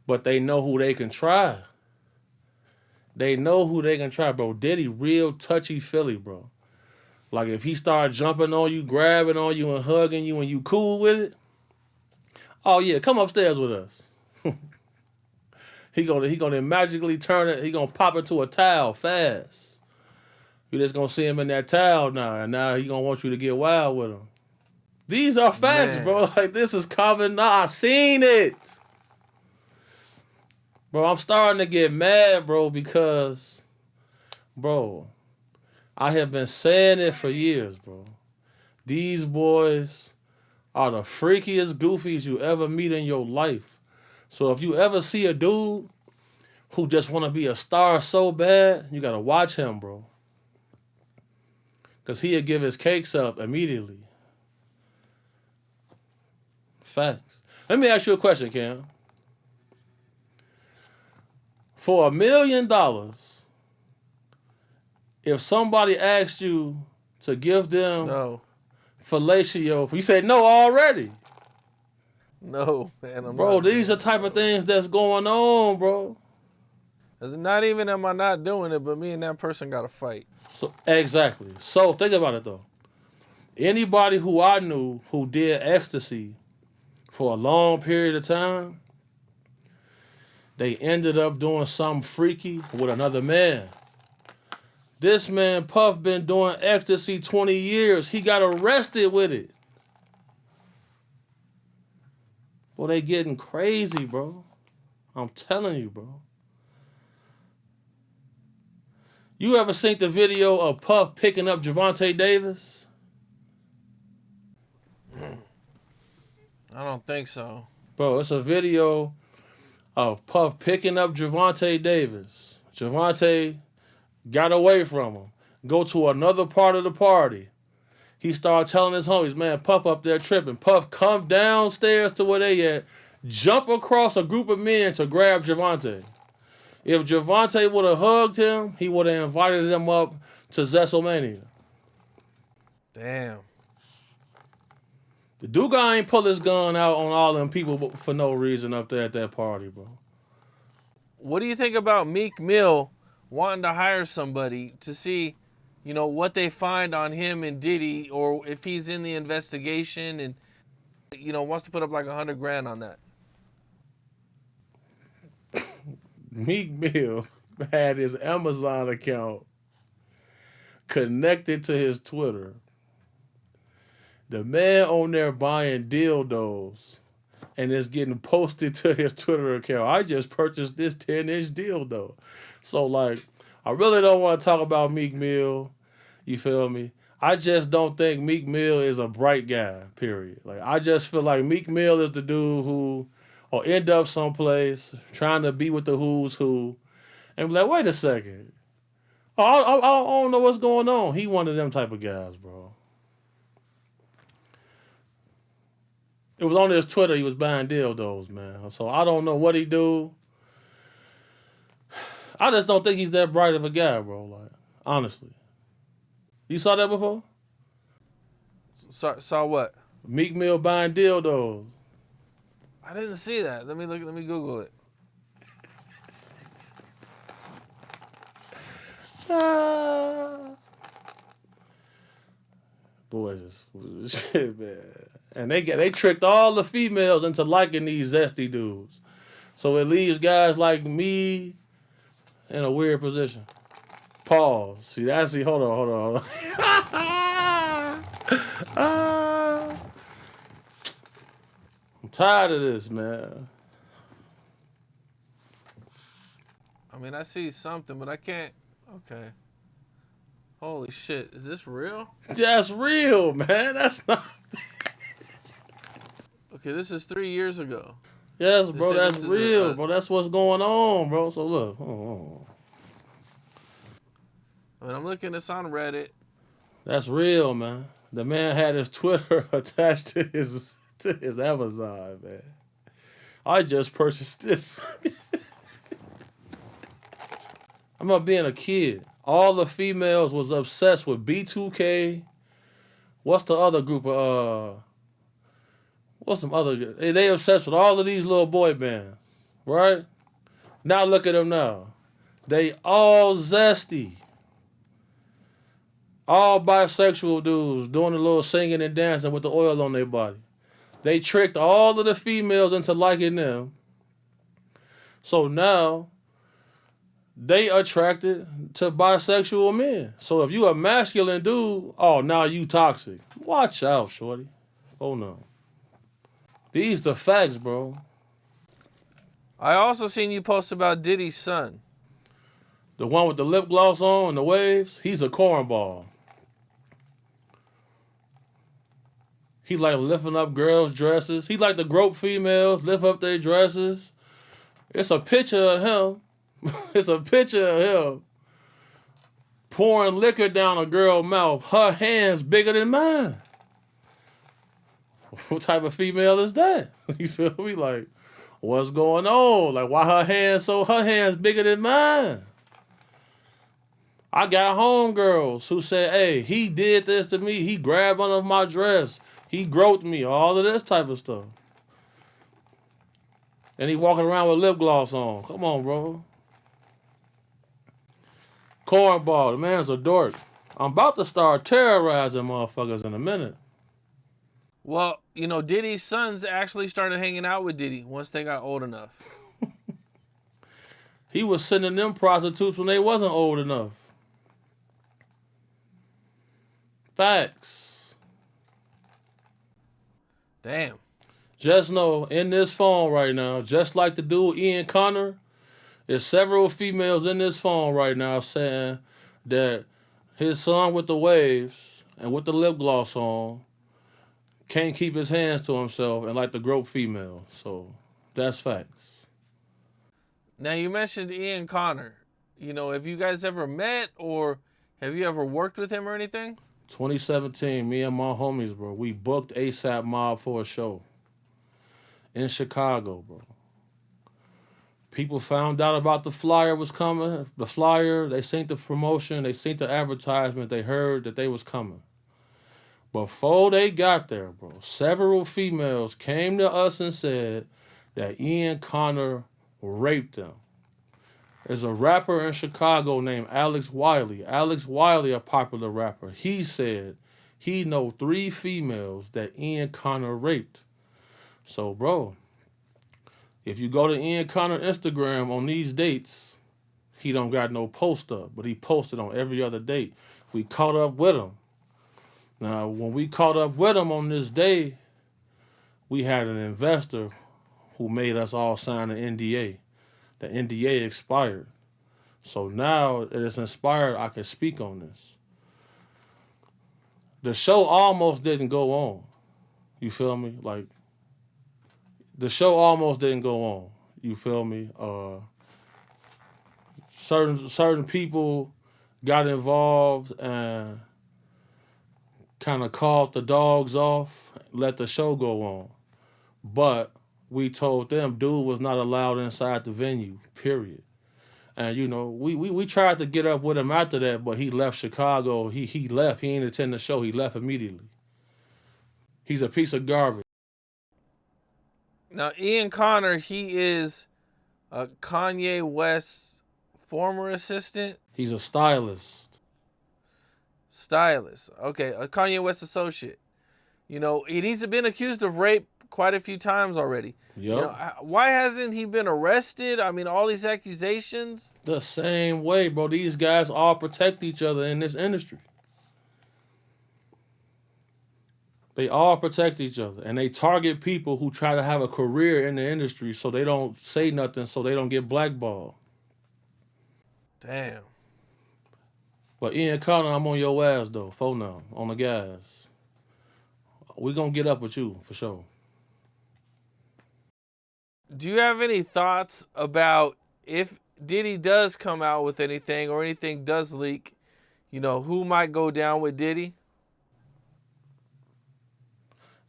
but they know who they can try. They know who they can try, bro. Diddy real touchy-feely, bro. Like, if he start jumping on you, grabbing on you, and hugging you, and you cool with it, oh yeah, come upstairs with us. He gonna magically turn it. He gonna pop into a towel fast. You just gonna see him in that towel now, and now he gonna want you to get wild with him. These are facts, man. Bro. Like, this is common. Nah, I seen it, bro. I'm starting to get mad, bro, because, bro, I have been saying it for years, bro. These boys are the freakiest goofies you ever meet in your life. So if you ever see a dude who just want to be a star so bad, you got to watch him, bro. Because he'll give his cakes up immediately. Facts. Let me ask you a question, Cam. For $1 million, if somebody asked you to give them fellatio, you said no already. No, man. Bro, these are type of things that's going on, bro. Not even am I not doing it, but me and that person got to fight. So exactly. So think about it, though. Anybody who I knew who did ecstasy for a long period of time, they ended up doing something freaky with another man. This man, Puff, been doing ecstasy 20 years. He got arrested with it. Well, they getting crazy, bro. I'm telling you, bro. You ever seen the video of Puff picking up Gervonta Davis? I don't think so. Bro, it's a video of Puff picking up Gervonta Davis. Gervonta got away from him. Go to another part of the party. He started telling his homies, man, Puff up there tripping. Puff come downstairs to where they at, jump across a group of men to grab Gervonta. If Gervonta would have hugged him, he would have invited him up to Zesselmania. Damn. The dude guy ain't pull his gun out on all them people for no reason up there at that party, bro. What do you think about Meek Mill wanting to hire somebody to see, you know, what they find on him and Diddy, or if he's in the investigation and, you know, wants to put up like $100,000 on that? Meek Mill had his Amazon account connected to his Twitter. The man on there buying dildos and it's getting posted to his Twitter account. I just purchased this 10-inch dildo. So, like, I really don't want to talk about Meek Mill. You feel me? I just don't think Meek Mill is a bright guy, period. Like, I just feel like Meek Mill is the dude who will end up someplace trying to be with the who's who and be like, wait a second. I don't know what's going on. He one of them type of guys, bro. It was on his Twitter. He was buying dildos, man. So I don't know what he do. I just don't think he's that bright of a guy, bro. Like, honestly. You saw that before? Saw what? Meek Mill buying dildos. I didn't see that. Let me look. Let me Google it. Boys, shit, man. And they tricked all the females into liking these zesty dudes. So it leaves guys like me in a weird position. Pause. See, hold on. I'm tired of this, man. I mean, I see something, but I can't. Okay. Holy shit. Is this real? That's real, man. That's not. Okay, this is 3 years ago. Yes, bro, that's real, a bro. That's what's going on, bro. So look. I mean, I'm looking this on Reddit. That's real, man. The man had his Twitter attached to his Amazon, man. I just purchased this. I remember being a kid. All the females was obsessed with B2K. What's the other group of what's some other? They obsessed with all of these little boy bands, right? Now look at them now. They all zesty. All bisexual dudes doing a little singing and dancing with the oil on their body. They tricked all of the females into liking them. So now they attracted to bisexual men. So if you a masculine dude, oh, now you toxic. Watch out, shorty. Oh no. These the facts, bro. I also seen you post about Diddy's son. The one with the lip gloss on and the waves, he's a cornball. He like lifting up girls' dresses. He like to grope females, lift up their dresses. It's a picture of him. It's a picture of him pouring liquor down a girl's mouth. Her hands bigger than mine. What type of female is that? You feel me? Like, what's going on? Like, why her hands bigger than mine? I got homegirls who said, hey, he did this to me. He grabbed under my dress. He groped me. All of this type of stuff. And he walking around with lip gloss on. Come on, bro. Cornball. The man's a dork. I'm about to start terrorizing motherfuckers in a minute. Well, you know, Diddy's sons actually started hanging out with Diddy once they got old enough. He was sending them prostitutes when they wasn't old enough. Facts. Damn. Just know, in this phone right now, just like the dude Ian Connor, there's several females in this phone right now saying that his son with the waves and with the lip gloss on can't keep his hands to himself and like the grope female. So that's facts. Now, you mentioned Ian Connor. You know, have you guys ever met or have you ever worked with him or anything? 2017, me and my homies, bro, we booked ASAP Mob for a show in Chicago, bro. People found out about the flyer was coming. The flyer, they seen the promotion, they seen the advertisement, they heard that they was coming. Before they got there, bro, several females came to us and said that Ian Connor raped them. There's a rapper in Chicago named Alex Wiley. Alex Wiley, a popular rapper. He said he know 3 females that Ian Connor raped. So, bro, if you go to Ian Connor Instagram on these dates, he don't got no post up, but he posted on every other date. We caught up with him. Now, when we caught up with him on this day, we had an investor who made us all sign an NDA. The NDA expired. So now it is inspired, I can speak on this. The show almost didn't go on. You feel me? Like, the show almost didn't go on. You feel me? Certain people got involved and kind of called the dogs off, let the show go on. but we told them dude was not allowed inside the venue, period. And we tried to get up with him after that, but he left Chicago. He left. He didn't attend the show. He left immediately. He's a piece of garbage. Now, Ian Connor, he is Kanye West's former assistant. He's a stylist. Stylist. Okay, a Kanye West associate. He's been accused of rape quite a few times already. Yep. Why hasn't he been arrested? I mean, all these accusations. The same way, bro. These guys all protect each other in this industry. They all protect each other, and they target people who try to have a career in the industry so they don't say nothing, so they don't get blackballed. Damn. But Ian Connor, I'm on your ass, though. For now, on the gas. We gonna get up with you, for sure. Do you have any thoughts about if Diddy does come out with anything or anything does leak, who might go down with Diddy?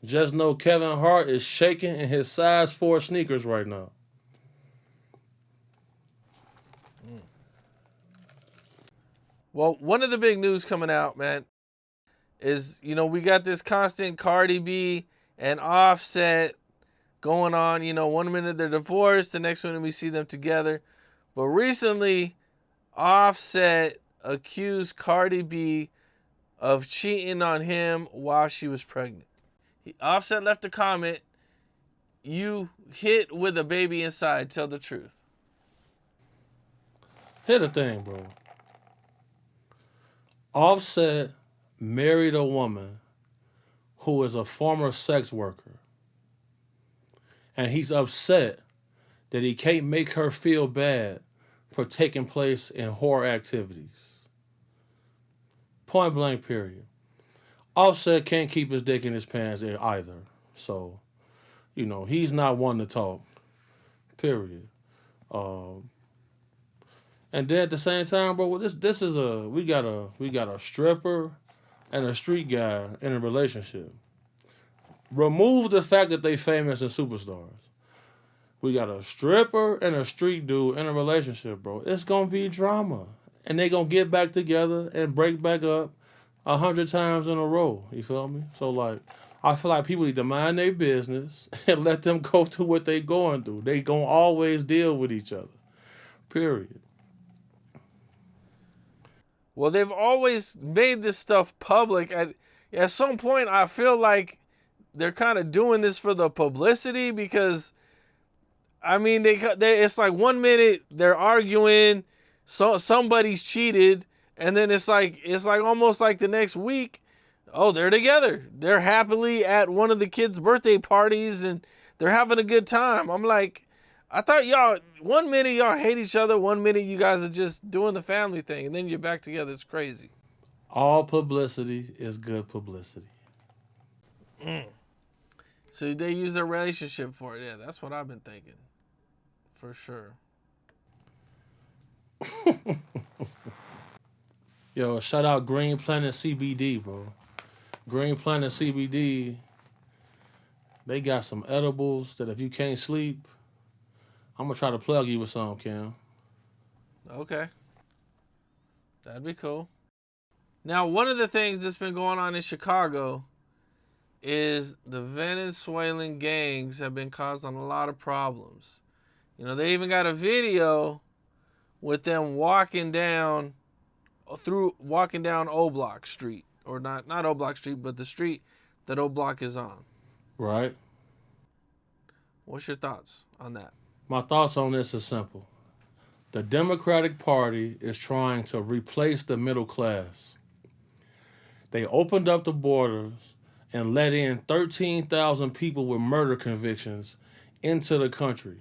Just know Kevin Hart is shaking in his size 4 sneakers right now. Well, one of the big news coming out, man, is, we got this constant Cardi B and Offset going on. 1 minute they're divorced, the next minute we see them together. But recently, Offset accused Cardi B of cheating on him while she was pregnant. Offset left a comment, "You hit with a baby inside, tell the truth." Here's the thing, bro. Offset married a woman who is a former sex worker. And he's upset that he can't make her feel bad for taking place in horror activities. Point blank, period. Offset can't keep his dick in his pants either. So, he's not one to talk. Period. And then at the same time, bro, this is we got a stripper and a street guy in a relationship. Remove the fact that they famous and superstars. We got a stripper and a street dude in a relationship, bro. It's gonna be drama, and they gonna get back together and break back up 100 times in a row. You feel me? So I feel like people need to mind their business and let them go through what they going through. They gonna always deal with each other. Period. Well, they've always made this stuff public. At some point, I feel like they're kind of doing this for the publicity because, I mean, they it's like 1 minute they're arguing, so somebody's cheated, and then it's like almost like the next week, oh, they're together. They're happily at one of the kids' birthday parties, and they're having a good time. I'm like, I thought y'all, 1 minute y'all hate each other, 1 minute you guys are just doing the family thing, and then you're back together. It's crazy. All publicity is good publicity. So they use their relationship for it. Yeah, that's what I've been thinking. For sure. Yo, shout out Green Planet CBD, bro. Green Planet CBD, they got some edibles that if you can't sleep, I'm going to try to plug you with some, Cam. Okay. That'd be cool. Now, one of the things that's been going on in Chicago is the Venezuelan gangs have been causing a lot of problems. They even got a video with them walking down O Block Street. Or not O Block Street, but the street that O Block is on. Right. What's your thoughts on that? My thoughts on this is simple. The Democratic Party is trying to replace the middle class. They opened up the borders and let in 13,000 people with murder convictions into the country.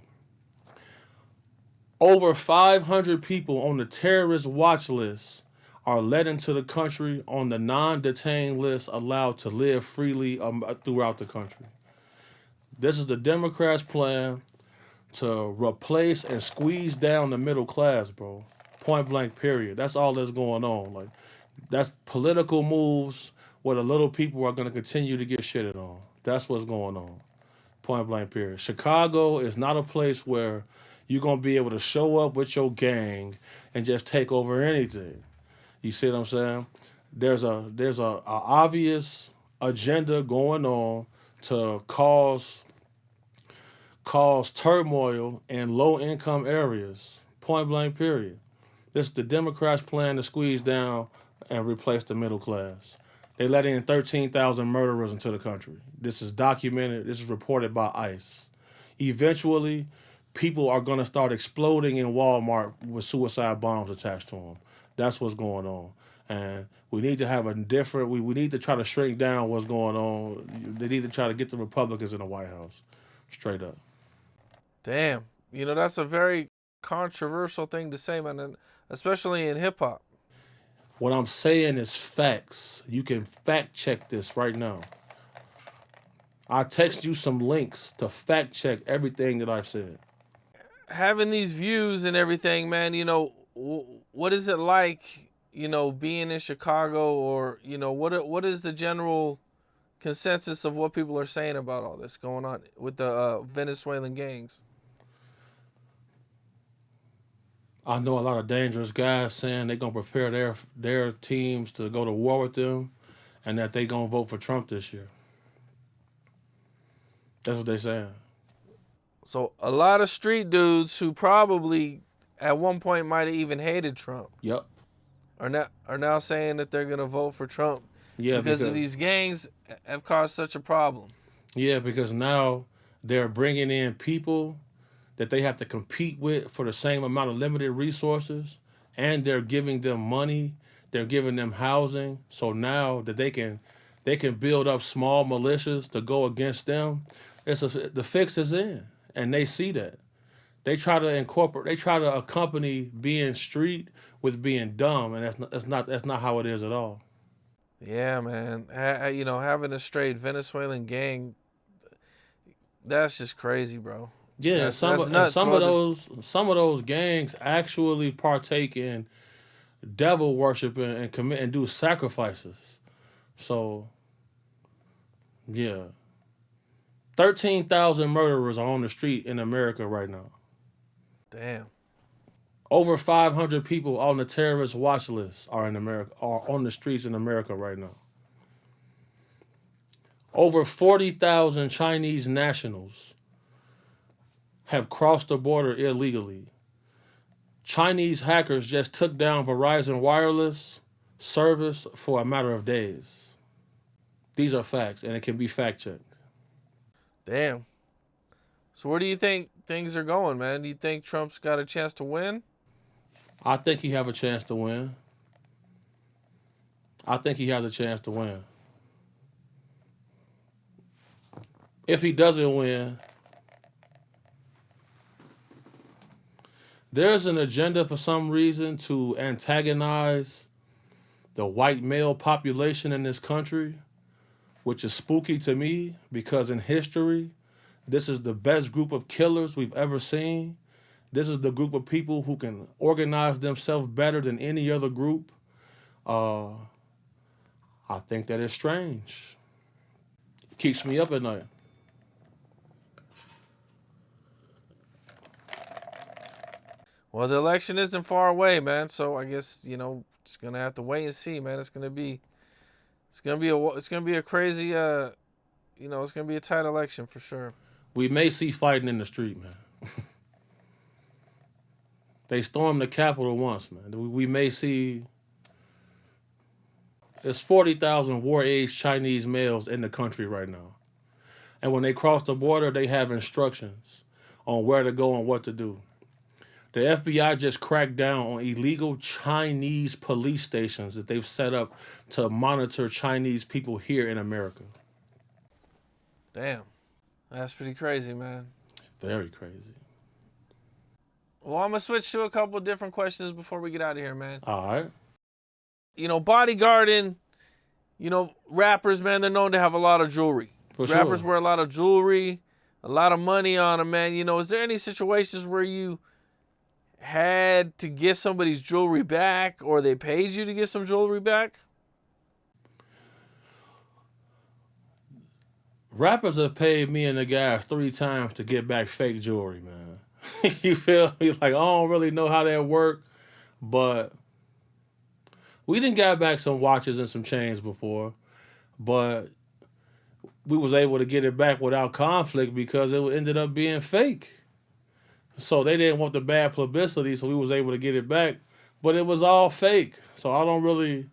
Over 500 people on the terrorist watch list are let into the country on the non-detained list, allowed to live freely throughout the country. This is the Democrats' plan to replace and squeeze down the middle class, bro. Point blank, period. That's all that's going on. That's political moves where the little people are going to continue to get shitted on. That's what's going on. Point blank period. Chicago is not a place where you're gonna be able to show up with your gang and just take over anything. You see what I'm saying? There's a obvious agenda going on to cause turmoil in low income areas. Point blank period. This is the Democrats' plan to squeeze down and replace the middle class. They let in 13,000 murderers into the country. This is documented. This is reported by ICE. Eventually, people are going to start exploding in Walmart with suicide bombs attached to them. That's what's going on. And we need to have a different, we need to try to shrink down what's going on. They need to try to get the Republicans in the White House. Straight up. Damn. That's a very controversial thing to say, man, and especially in hip hop. What I'm saying is facts. You can fact check this right now. I text you some links to fact check everything that I've said. Having these views and everything, man, what is it like, being in Chicago, or, what is the general consensus of what people are saying about all this going on with the Venezuelan gangs? I know a lot of dangerous guys saying they're going to prepare their teams to go to war with them and that they going to vote for Trump this year. That's what they're saying. So a lot of street dudes who probably at one point might have even hated Trump. Yep. Are now saying that they're going to vote for Trump because of these gangs have caused such a problem. Yeah, because now they're bringing in people that they have to compete with for the same amount of limited resources, and they're giving them money, they're giving them housing, so now that they can build up small militias to go against them. The fix is in, and they see that. They try to accompany being street with being dumb, and that's not how it is at all. Yeah, man. Having a straight Venezuelan gang, that's just crazy, bro. Yeah, some of those gangs actually partake in devil worshiping and commit and do sacrifices. So, yeah, 13,000 murderers are on the street in America right now. Damn. Over 500 people on the terrorist watch list are on the streets in America right now. Over 40,000 Chinese nationals have crossed the border illegally. Chinese hackers just took down Verizon wireless service for a matter of days. These are facts, and it can be fact-checked. Damn. So where do you think things are going, man? Do you think Trump's got a chance to win? I think he have a chance to win. I think he has a chance to win. If he doesn't win, there's an agenda for some reason to antagonize the white male population in this country, which is spooky to me because in history, this is the best group of killers we've ever seen. This is the group of people who can organize themselves better than any other group. I think that is strange. It keeps me up at night. Well, the election isn't far away, man. So I guess just gonna have to wait and see, man. It's gonna be a crazy, it's gonna be a tight election for sure. We may see fighting in the street, man. They stormed the Capitol once, man. We may see. There's 40,000 war-age Chinese males in the country right now. And when they cross the border, they have instructions on where to go and what to do. The FBI just cracked down on illegal Chinese police stations that they've set up to monitor Chinese people here in America. Damn. That's pretty crazy, man. Very crazy. Well, I'm going to switch to a couple of different questions before we get out of here, man. All right. Bodyguarding, rappers, man, they're known to have a lot of jewelry. Rappers wear a lot of jewelry, a lot of money on them, man. Is there any situations where you had to get somebody's jewelry back or they paid you to get some jewelry back? Rappers have paid me and the guys 3 times to get back fake jewelry, man. You feel me? Like, I don't really know how that work, but we didn't got back some watches and some chains before, but we was able to get it back without conflict because it ended up being fake. So they didn't want the bad publicity, so we was able to get it back, but it was all fake. So I don't really.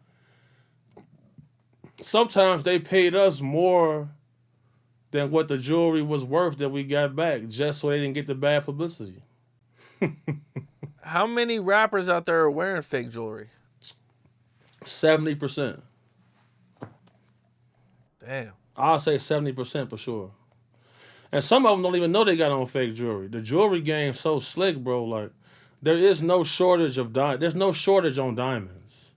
Sometimes they paid us more than what the jewelry was worth that we got back, just so they didn't get the bad publicity. How many rappers out there are wearing fake jewelry? 70%. Damn. I'll say 70% for sure. And some of them don't even know they got on fake jewelry. The jewelry game's so slick, bro. Like, there is no shortage of there's no shortage on diamonds.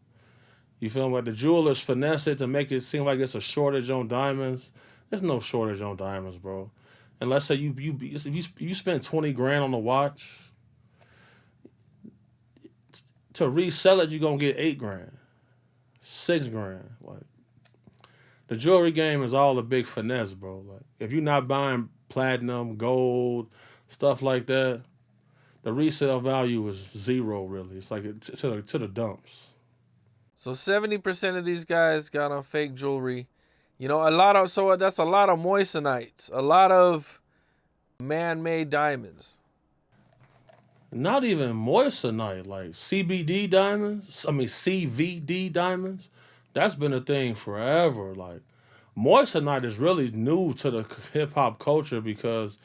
You feel me? Like the jewelers finesse it to make it seem like it's a shortage on diamonds. There's no shortage on diamonds, bro. And let's say you spend 20 grand on a watch, to resell it, you're gonna get 8 grand, 6 grand. Like, the jewelry game is all a big finesse, bro. Like, if you're not buying platinum, gold, stuff like that, the resale value is zero, really. It's like to the dumps. So 70% of these guys got on fake jewelry. You know, that's a lot of moissanites, a lot of man-made diamonds. Not even moissanite, like CBD diamonds. I mean CVD diamonds. That's been a thing forever. Like, moissanite is really new to the hip hop culture because,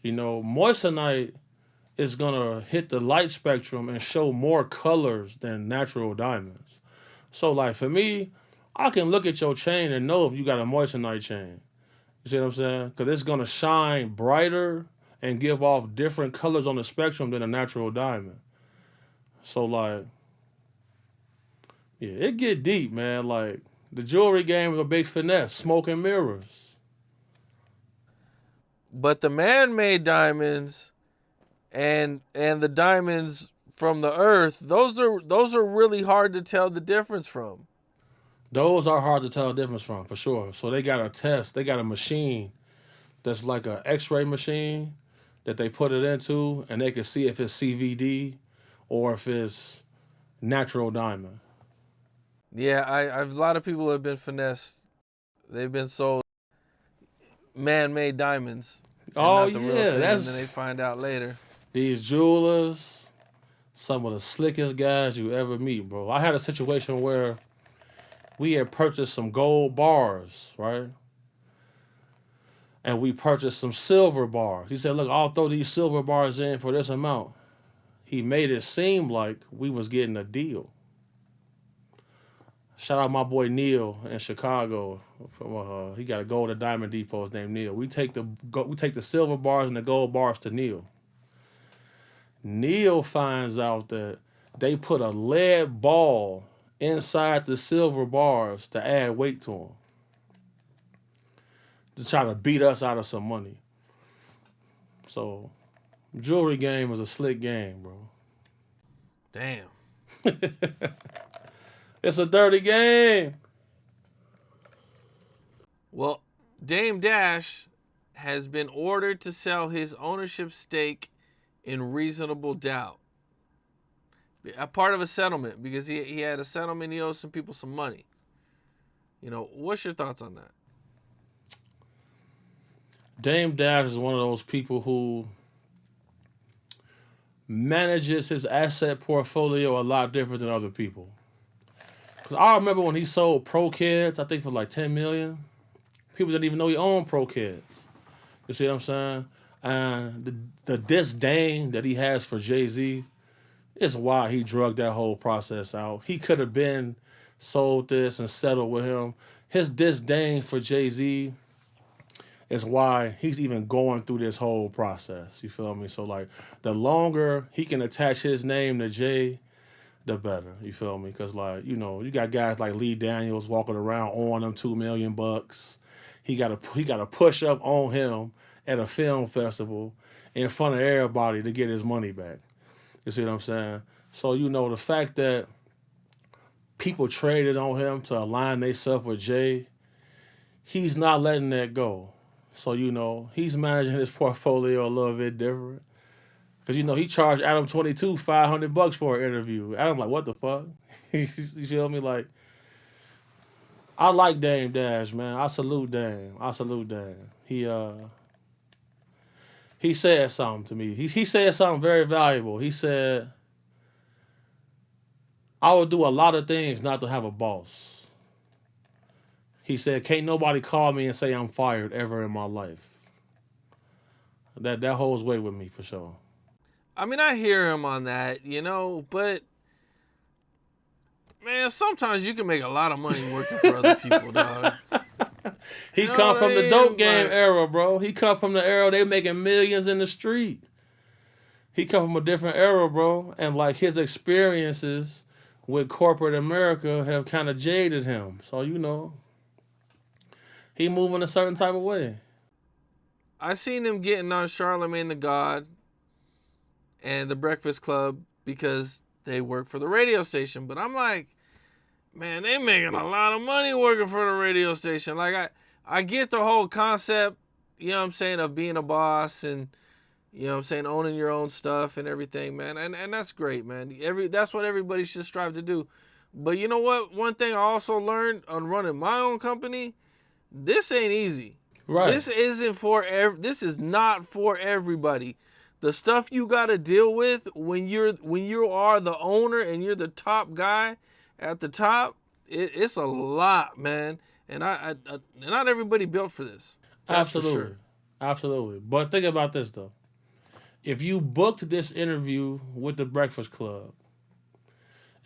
moissanite is gonna hit the light spectrum and show more colors than natural diamonds. So, like, for me, I can look at your chain and know if you got a moissanite chain. You see what I'm saying? Because it's gonna shine brighter and give off different colors on the spectrum than a natural diamond. So, like, yeah, it get deep, man. Like, the jewelry game is a big finesse, smoke and mirrors. But the man-made diamonds and the diamonds from the earth, those are really hard to tell the difference from. Those are hard to tell the difference from, for sure. So they got a test, they got a machine that's like an X-ray machine that they put it into, and they can see if it's CVD or if it's natural diamond. Yeah, a lot of people have been finessed. They've been sold man-made diamonds and Oh not the real yeah, thing, and then that's they find out later. these jewelers, some of the slickest guys you ever meet, bro. I had a situation where we had purchased some gold bars, right? And we purchased some silver bars. He said, look, I'll throw these silver bars in for this amount. He made it seem like we was getting a deal. Shout out my boy Neil in Chicago. He got a gold and diamond depot. His name Neil. We take the silver bars and the gold bars to Neil. Neil finds out that they put a lead ball inside the silver bars to add weight to them, to try to beat us out of some money. So, jewelry game is a slick game, bro. Damn. It's a dirty game. Well, Dame Dash has been ordered to sell his ownership stake in reasonable doubt. A part of a settlement, because he had a settlement, he owes some people some money. What's your thoughts on that? Dame Dash is one of those people who manages his asset portfolio a lot different than other people. Cause I remember when he sold Pro Kids, I think for like $10 million. People didn't even know he owned Pro Kids. You see what I'm saying? And the disdain that he has for Jay-Z is why he drugged that whole process out. He could have been sold this and settled with him. His disdain for Jay-Z is why he's even going through this whole process. You feel me? So, like, the longer he can attach his name to Jay, the better. You feel me? Because, like, you got guys like Lee Daniels walking around on them $2 million. He got a push up on him at a film festival in front of everybody to get his money back. You see what I'm saying? So, the fact that people traded on him to align themselves with Jay, he's not letting that go. So, he's managing his portfolio a little bit different. Because, he charged Adam 22 $500 for an interview. Adam like, what the fuck? You feel me? Like, I like Dame Dash, man. I salute Dame. He said something to me. He said something very valuable. He said, I would do a lot of things not to have a boss. He said, can't nobody call me and say I'm fired ever in my life. That holds weight with me for sure. I mean, I hear him on that, but man, sometimes you can make a lot of money working for other people, dog. He come from the dope game era, bro. He come from the era they making millions in the street. He come from a different era, bro. And like his experiences with corporate America have kind of jaded him. So, he moving a certain type of way. I seen him getting on Charlamagne the God and the Breakfast Club because they work for the radio station. But I'm like, man, they making a lot of money working for the radio station. Like, I get the whole concept, of being a boss and, owning your own stuff and everything, man. And that's great, man. That's what everybody should strive to do. But you know what? One thing I also learned on running my own company, this ain't easy. Right. This is not for everybody. The stuff you got to deal with when you are the owner and you're the top guy at the top, it's a lot, man. And I not everybody built for this. Absolutely. For sure. Absolutely. But think about this, though. If you booked this interview with the Breakfast Club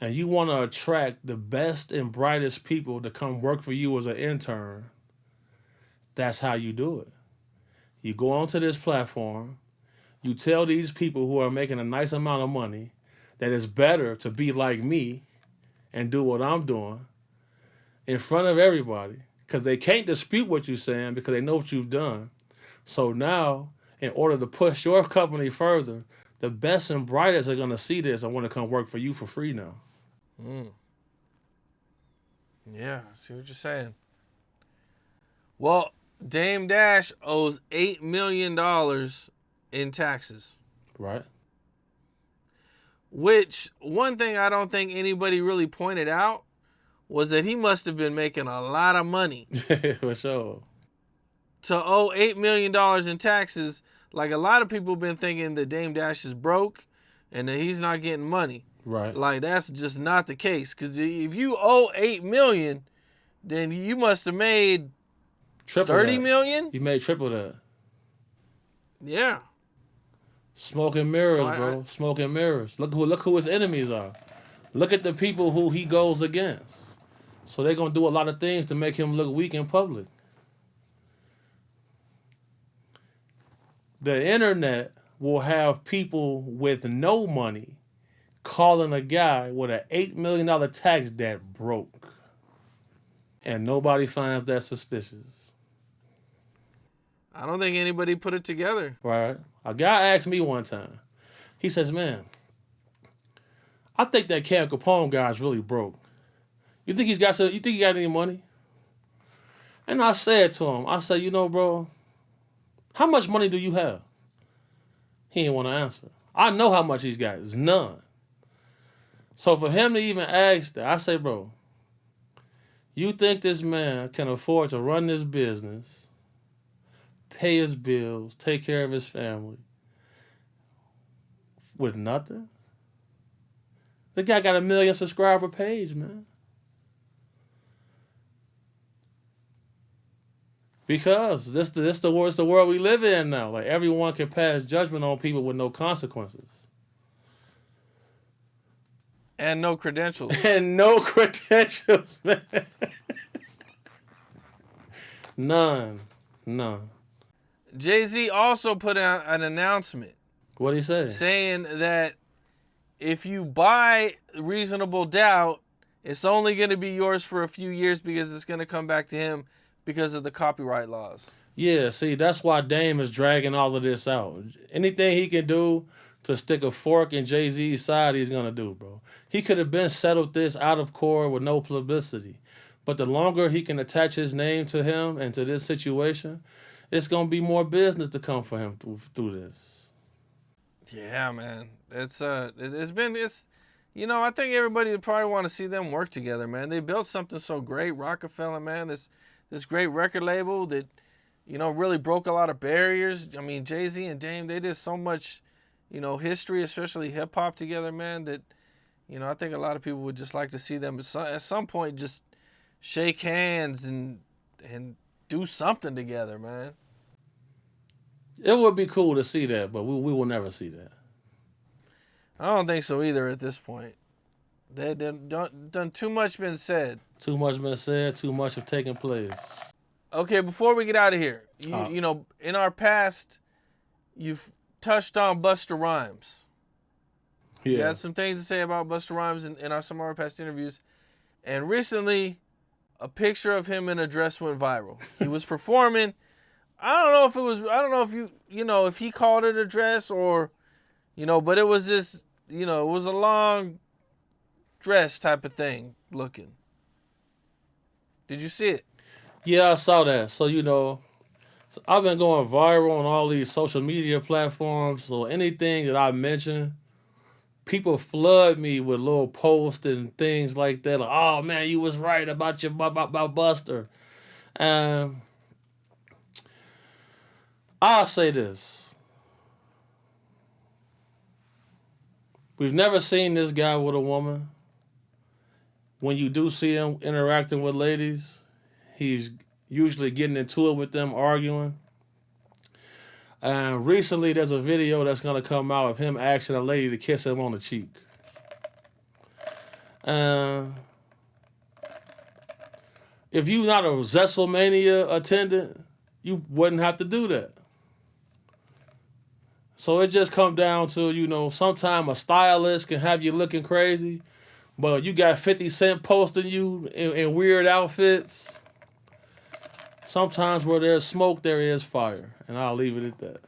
and you want to attract the best and brightest people to come work for you as an intern, that's how you do it. You go onto this platform, you tell these people who are making a nice amount of money that it's better to be like me and do what I'm doing in front of everybody because they can't dispute what you're saying because they know what you've done. So now, in order to push your company further, the best and brightest are going to see this and want to come work for you for free now. Yeah, I see what you're saying. Well, Dame Dash owes $8 million in taxes. Right. Which, one thing I don't think anybody really pointed out was that he must have been making a lot of money. For sure. To owe $8 million in taxes, like a lot of people been thinking that Dame Dash is broke and that he's not getting money. Right. Like, that's just not the case. Because if you owe $8 million, then you must have made triple $30 that. million? You made triple that. Yeah. Smoke and mirrors, bro. Smoke and mirrors. Look who his enemies are. Look at the people who he goes against. So they're going to do a lot of things to make him look weak in public. The internet will have people with no money calling a guy with an $8 million tax debt broke. And nobody finds that suspicious. I don't think anybody put it together. Right. A guy asked me one time. He says, man, I think that Capone guy's really broke. You think he got any money? And I said to him, bro, how much money do you have? He didn't want to answer. I know how much he's got. It's none. So for him to even ask that, I say, bro, you think this man can afford to run this business, pay his bills, take care of his family with nothing? The guy got 1 million subscriber page, man. Because this the world we live in now. Like, everyone can pass judgment on people with no consequences. And no credentials. And no credentials, man. None. Jay-Z also put out an announcement. What'd he say? Saying that if you buy Reasonable Doubt, it's only going to be yours for a few years because it's going to come back to him because of the copyright laws. Yeah, see, that's why Dame is dragging all of this out. Anything he can do to stick a fork in Jay-Z's side, he's going to do, bro. He could have been settled this out of court with no publicity. But the longer he can attach his name to him and to this situation, it's gonna be more business to come for him through this. Yeah, man. It's I think everybody would probably want to see them work together, man. They built something so great, Rockefeller, man. This great record label that really broke a lot of barriers. I mean, Jay-Z and Dame, they did so much, history, especially hip hop together, man, that I think a lot of people would just like to see them at some point just shake hands and do something together, man. It would be cool to see that, but we will never see that. I don't think so either at this point. They done too much been said. Too much been said. Too much have taken place. Okay, before we get out of here, in our past, you've touched on Busta Rhymes. Yeah. You had some things to say about Busta Rhymes in some of our past interviews, and recently, a picture of him in a dress went viral. He was performing. I don't know if if he called it a dress or, but it was this, it was a long dress type of thing looking. Did you see it? Yeah, I saw that. So, so I've been going viral on all these social media platforms. So anything that I mention, people flood me with little posts and things like that. Like, oh man, you was right about about Buster. I'll say this. We've never seen this guy with a woman. When you do see him interacting with ladies, he's usually getting into it with them, arguing. And recently, there's a video that's going to come out of him asking a lady to kiss him on the cheek. If you're not a WrestleMania attendant, you wouldn't have to do that. So it just comes down to, sometimes a stylist can have you looking crazy, but you got 50 Cent posting you in weird outfits. Sometimes where there's smoke, there is fire. And I'll leave it at that.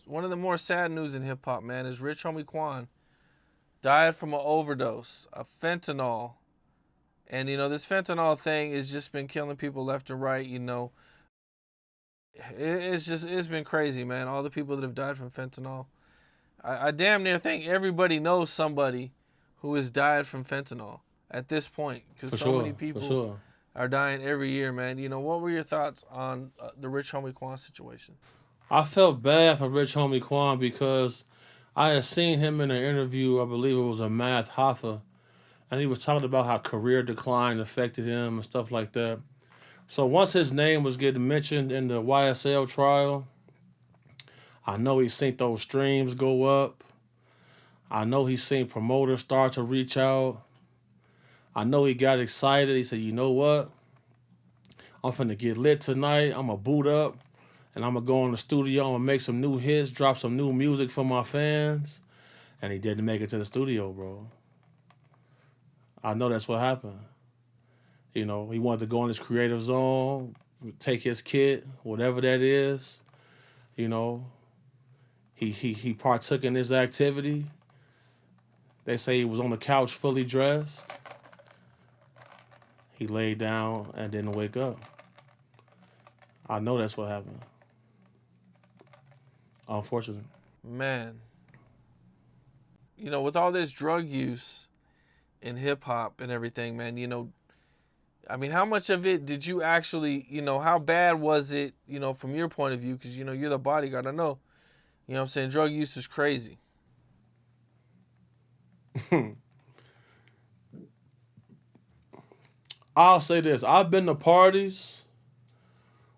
One of the more sad news in hip hop, man, is Rich Homie Quan died from an overdose of fentanyl. And, this fentanyl thing has just been killing people left and right, It's been crazy, man. All the people that have died from fentanyl. I damn near think everybody knows somebody who has died from fentanyl at this point. Because many people are dying every year, man. What were your thoughts on the Rich Homie Quan situation? I felt bad for Rich Homie Quan because I had seen him in an interview, I believe it was a Math Hoffa, and he was talking about how career decline affected him and stuff like that. So once his name was getting mentioned in the YSL trial, I know he's seen those streams go up. I know he's seen promoters start to reach out. I know he got excited. He said, you know what? I'm finna get lit tonight. I'm gonna boot up and I'm gonna go in the studio. I'm gonna make some new hits, drop some new music for my fans. And he didn't make it to the studio, bro. I know that's what happened. He wanted to go in his creative zone, take his kit, whatever that is. He partook in this activity. They say he was on the couch fully dressed. He laid down and didn't wake up. I know that's what happened. Unfortunately. Man. With all this drug use in hip hop and everything, man, how much of it did you actually, how bad was it, from your point of view? Because, you're the bodyguard. I know, what I'm saying? Drug use is crazy. I'll say this. I've been to parties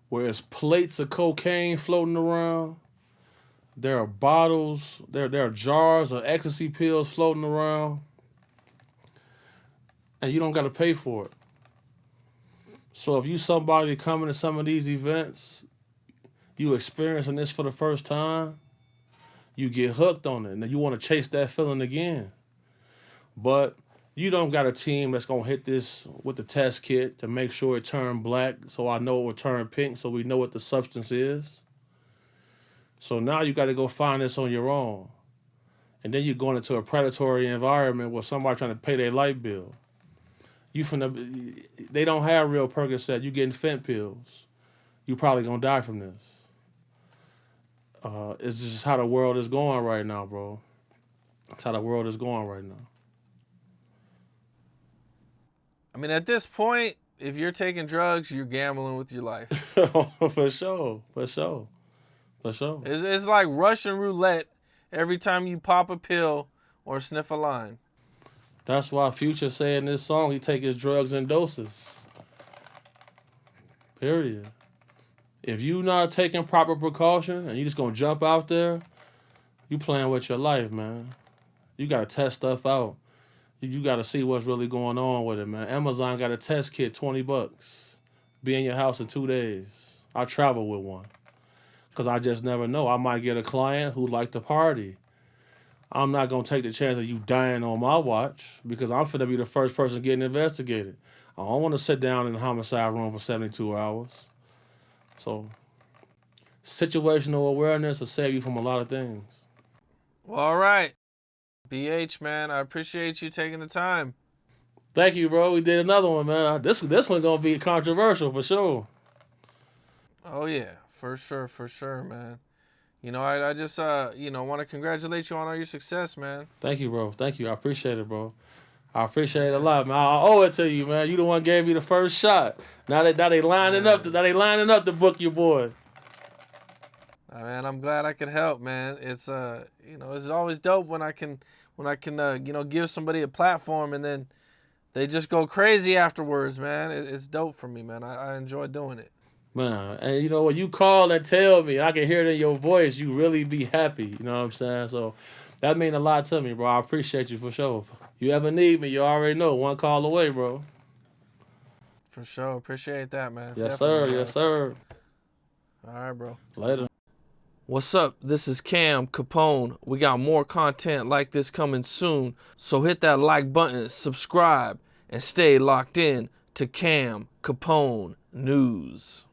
where there's plates of cocaine floating around. There are bottles, there are jars of ecstasy pills floating around. And you don't got to pay for it. So if you somebody coming to some of these events, you experiencing this for the first time, you get hooked on it. And you want to chase that feeling again. But you don't got a team that's going to hit this with the test kit to make sure it turned black so I know it will turn pink so we know what the substance is. So now you got to go find this on your own. And then you're going into a predatory environment where somebody trying to pay their light bill. They don't have real Percocet. You getting fent pills. you probably gonna die from this. It's just how the world is going right now, bro. It's how the world is going right now. I mean, at this point, if you're taking drugs, you're gambling with your life. For sure. For sure. For sure. It's like Russian roulette every time you pop a pill or sniff a line. That's why Future say in this song he take his drugs in doses. Period. If you not taking proper precaution and you just gonna jump out there, you playing with your life, man. You gotta test stuff out. You gotta see what's really going on with it, man. Amazon got a test kit, $20. Be in your house in 2 days. I travel with one. Cause I just never know. I might get a client who like to party. I'm not gonna take the chance of you dying on my watch because I'm finna be the first person getting investigated. I don't want to sit down in the homicide room for 72 hours. So, situational awareness will save you from a lot of things. Well, all right. BH, man, I appreciate you taking the time. Thank you, bro. We did another one, man. This one gonna be controversial for sure. Oh, yeah, for sure, man. You know, I just, want to congratulate you on all your success, man. Thank you, bro. Thank you. I appreciate it, bro. I appreciate it a lot, man. I owe it to you, man. You the one gave me the first shot. Now they lining up. Now they lining up to book your boy. Man, I'm glad I could help, man. It's it's always dope when I can give somebody a platform and then they just go crazy afterwards, man. It's dope for me, man. I enjoy doing it. Man, and when you call and tell me, I can hear it in your voice, you really be happy. You know what I'm saying? So that mean a lot to me, bro. I appreciate you for sure. If you ever need me, you already know. One call away, bro. For sure. Appreciate that, man. Yes, Definitely, sir. man. Yes, sir. All right, bro. Later. What's up? This is Cam Capone. We got more content like this coming soon. So hit that like button, subscribe, and stay locked in to Cam Capone News.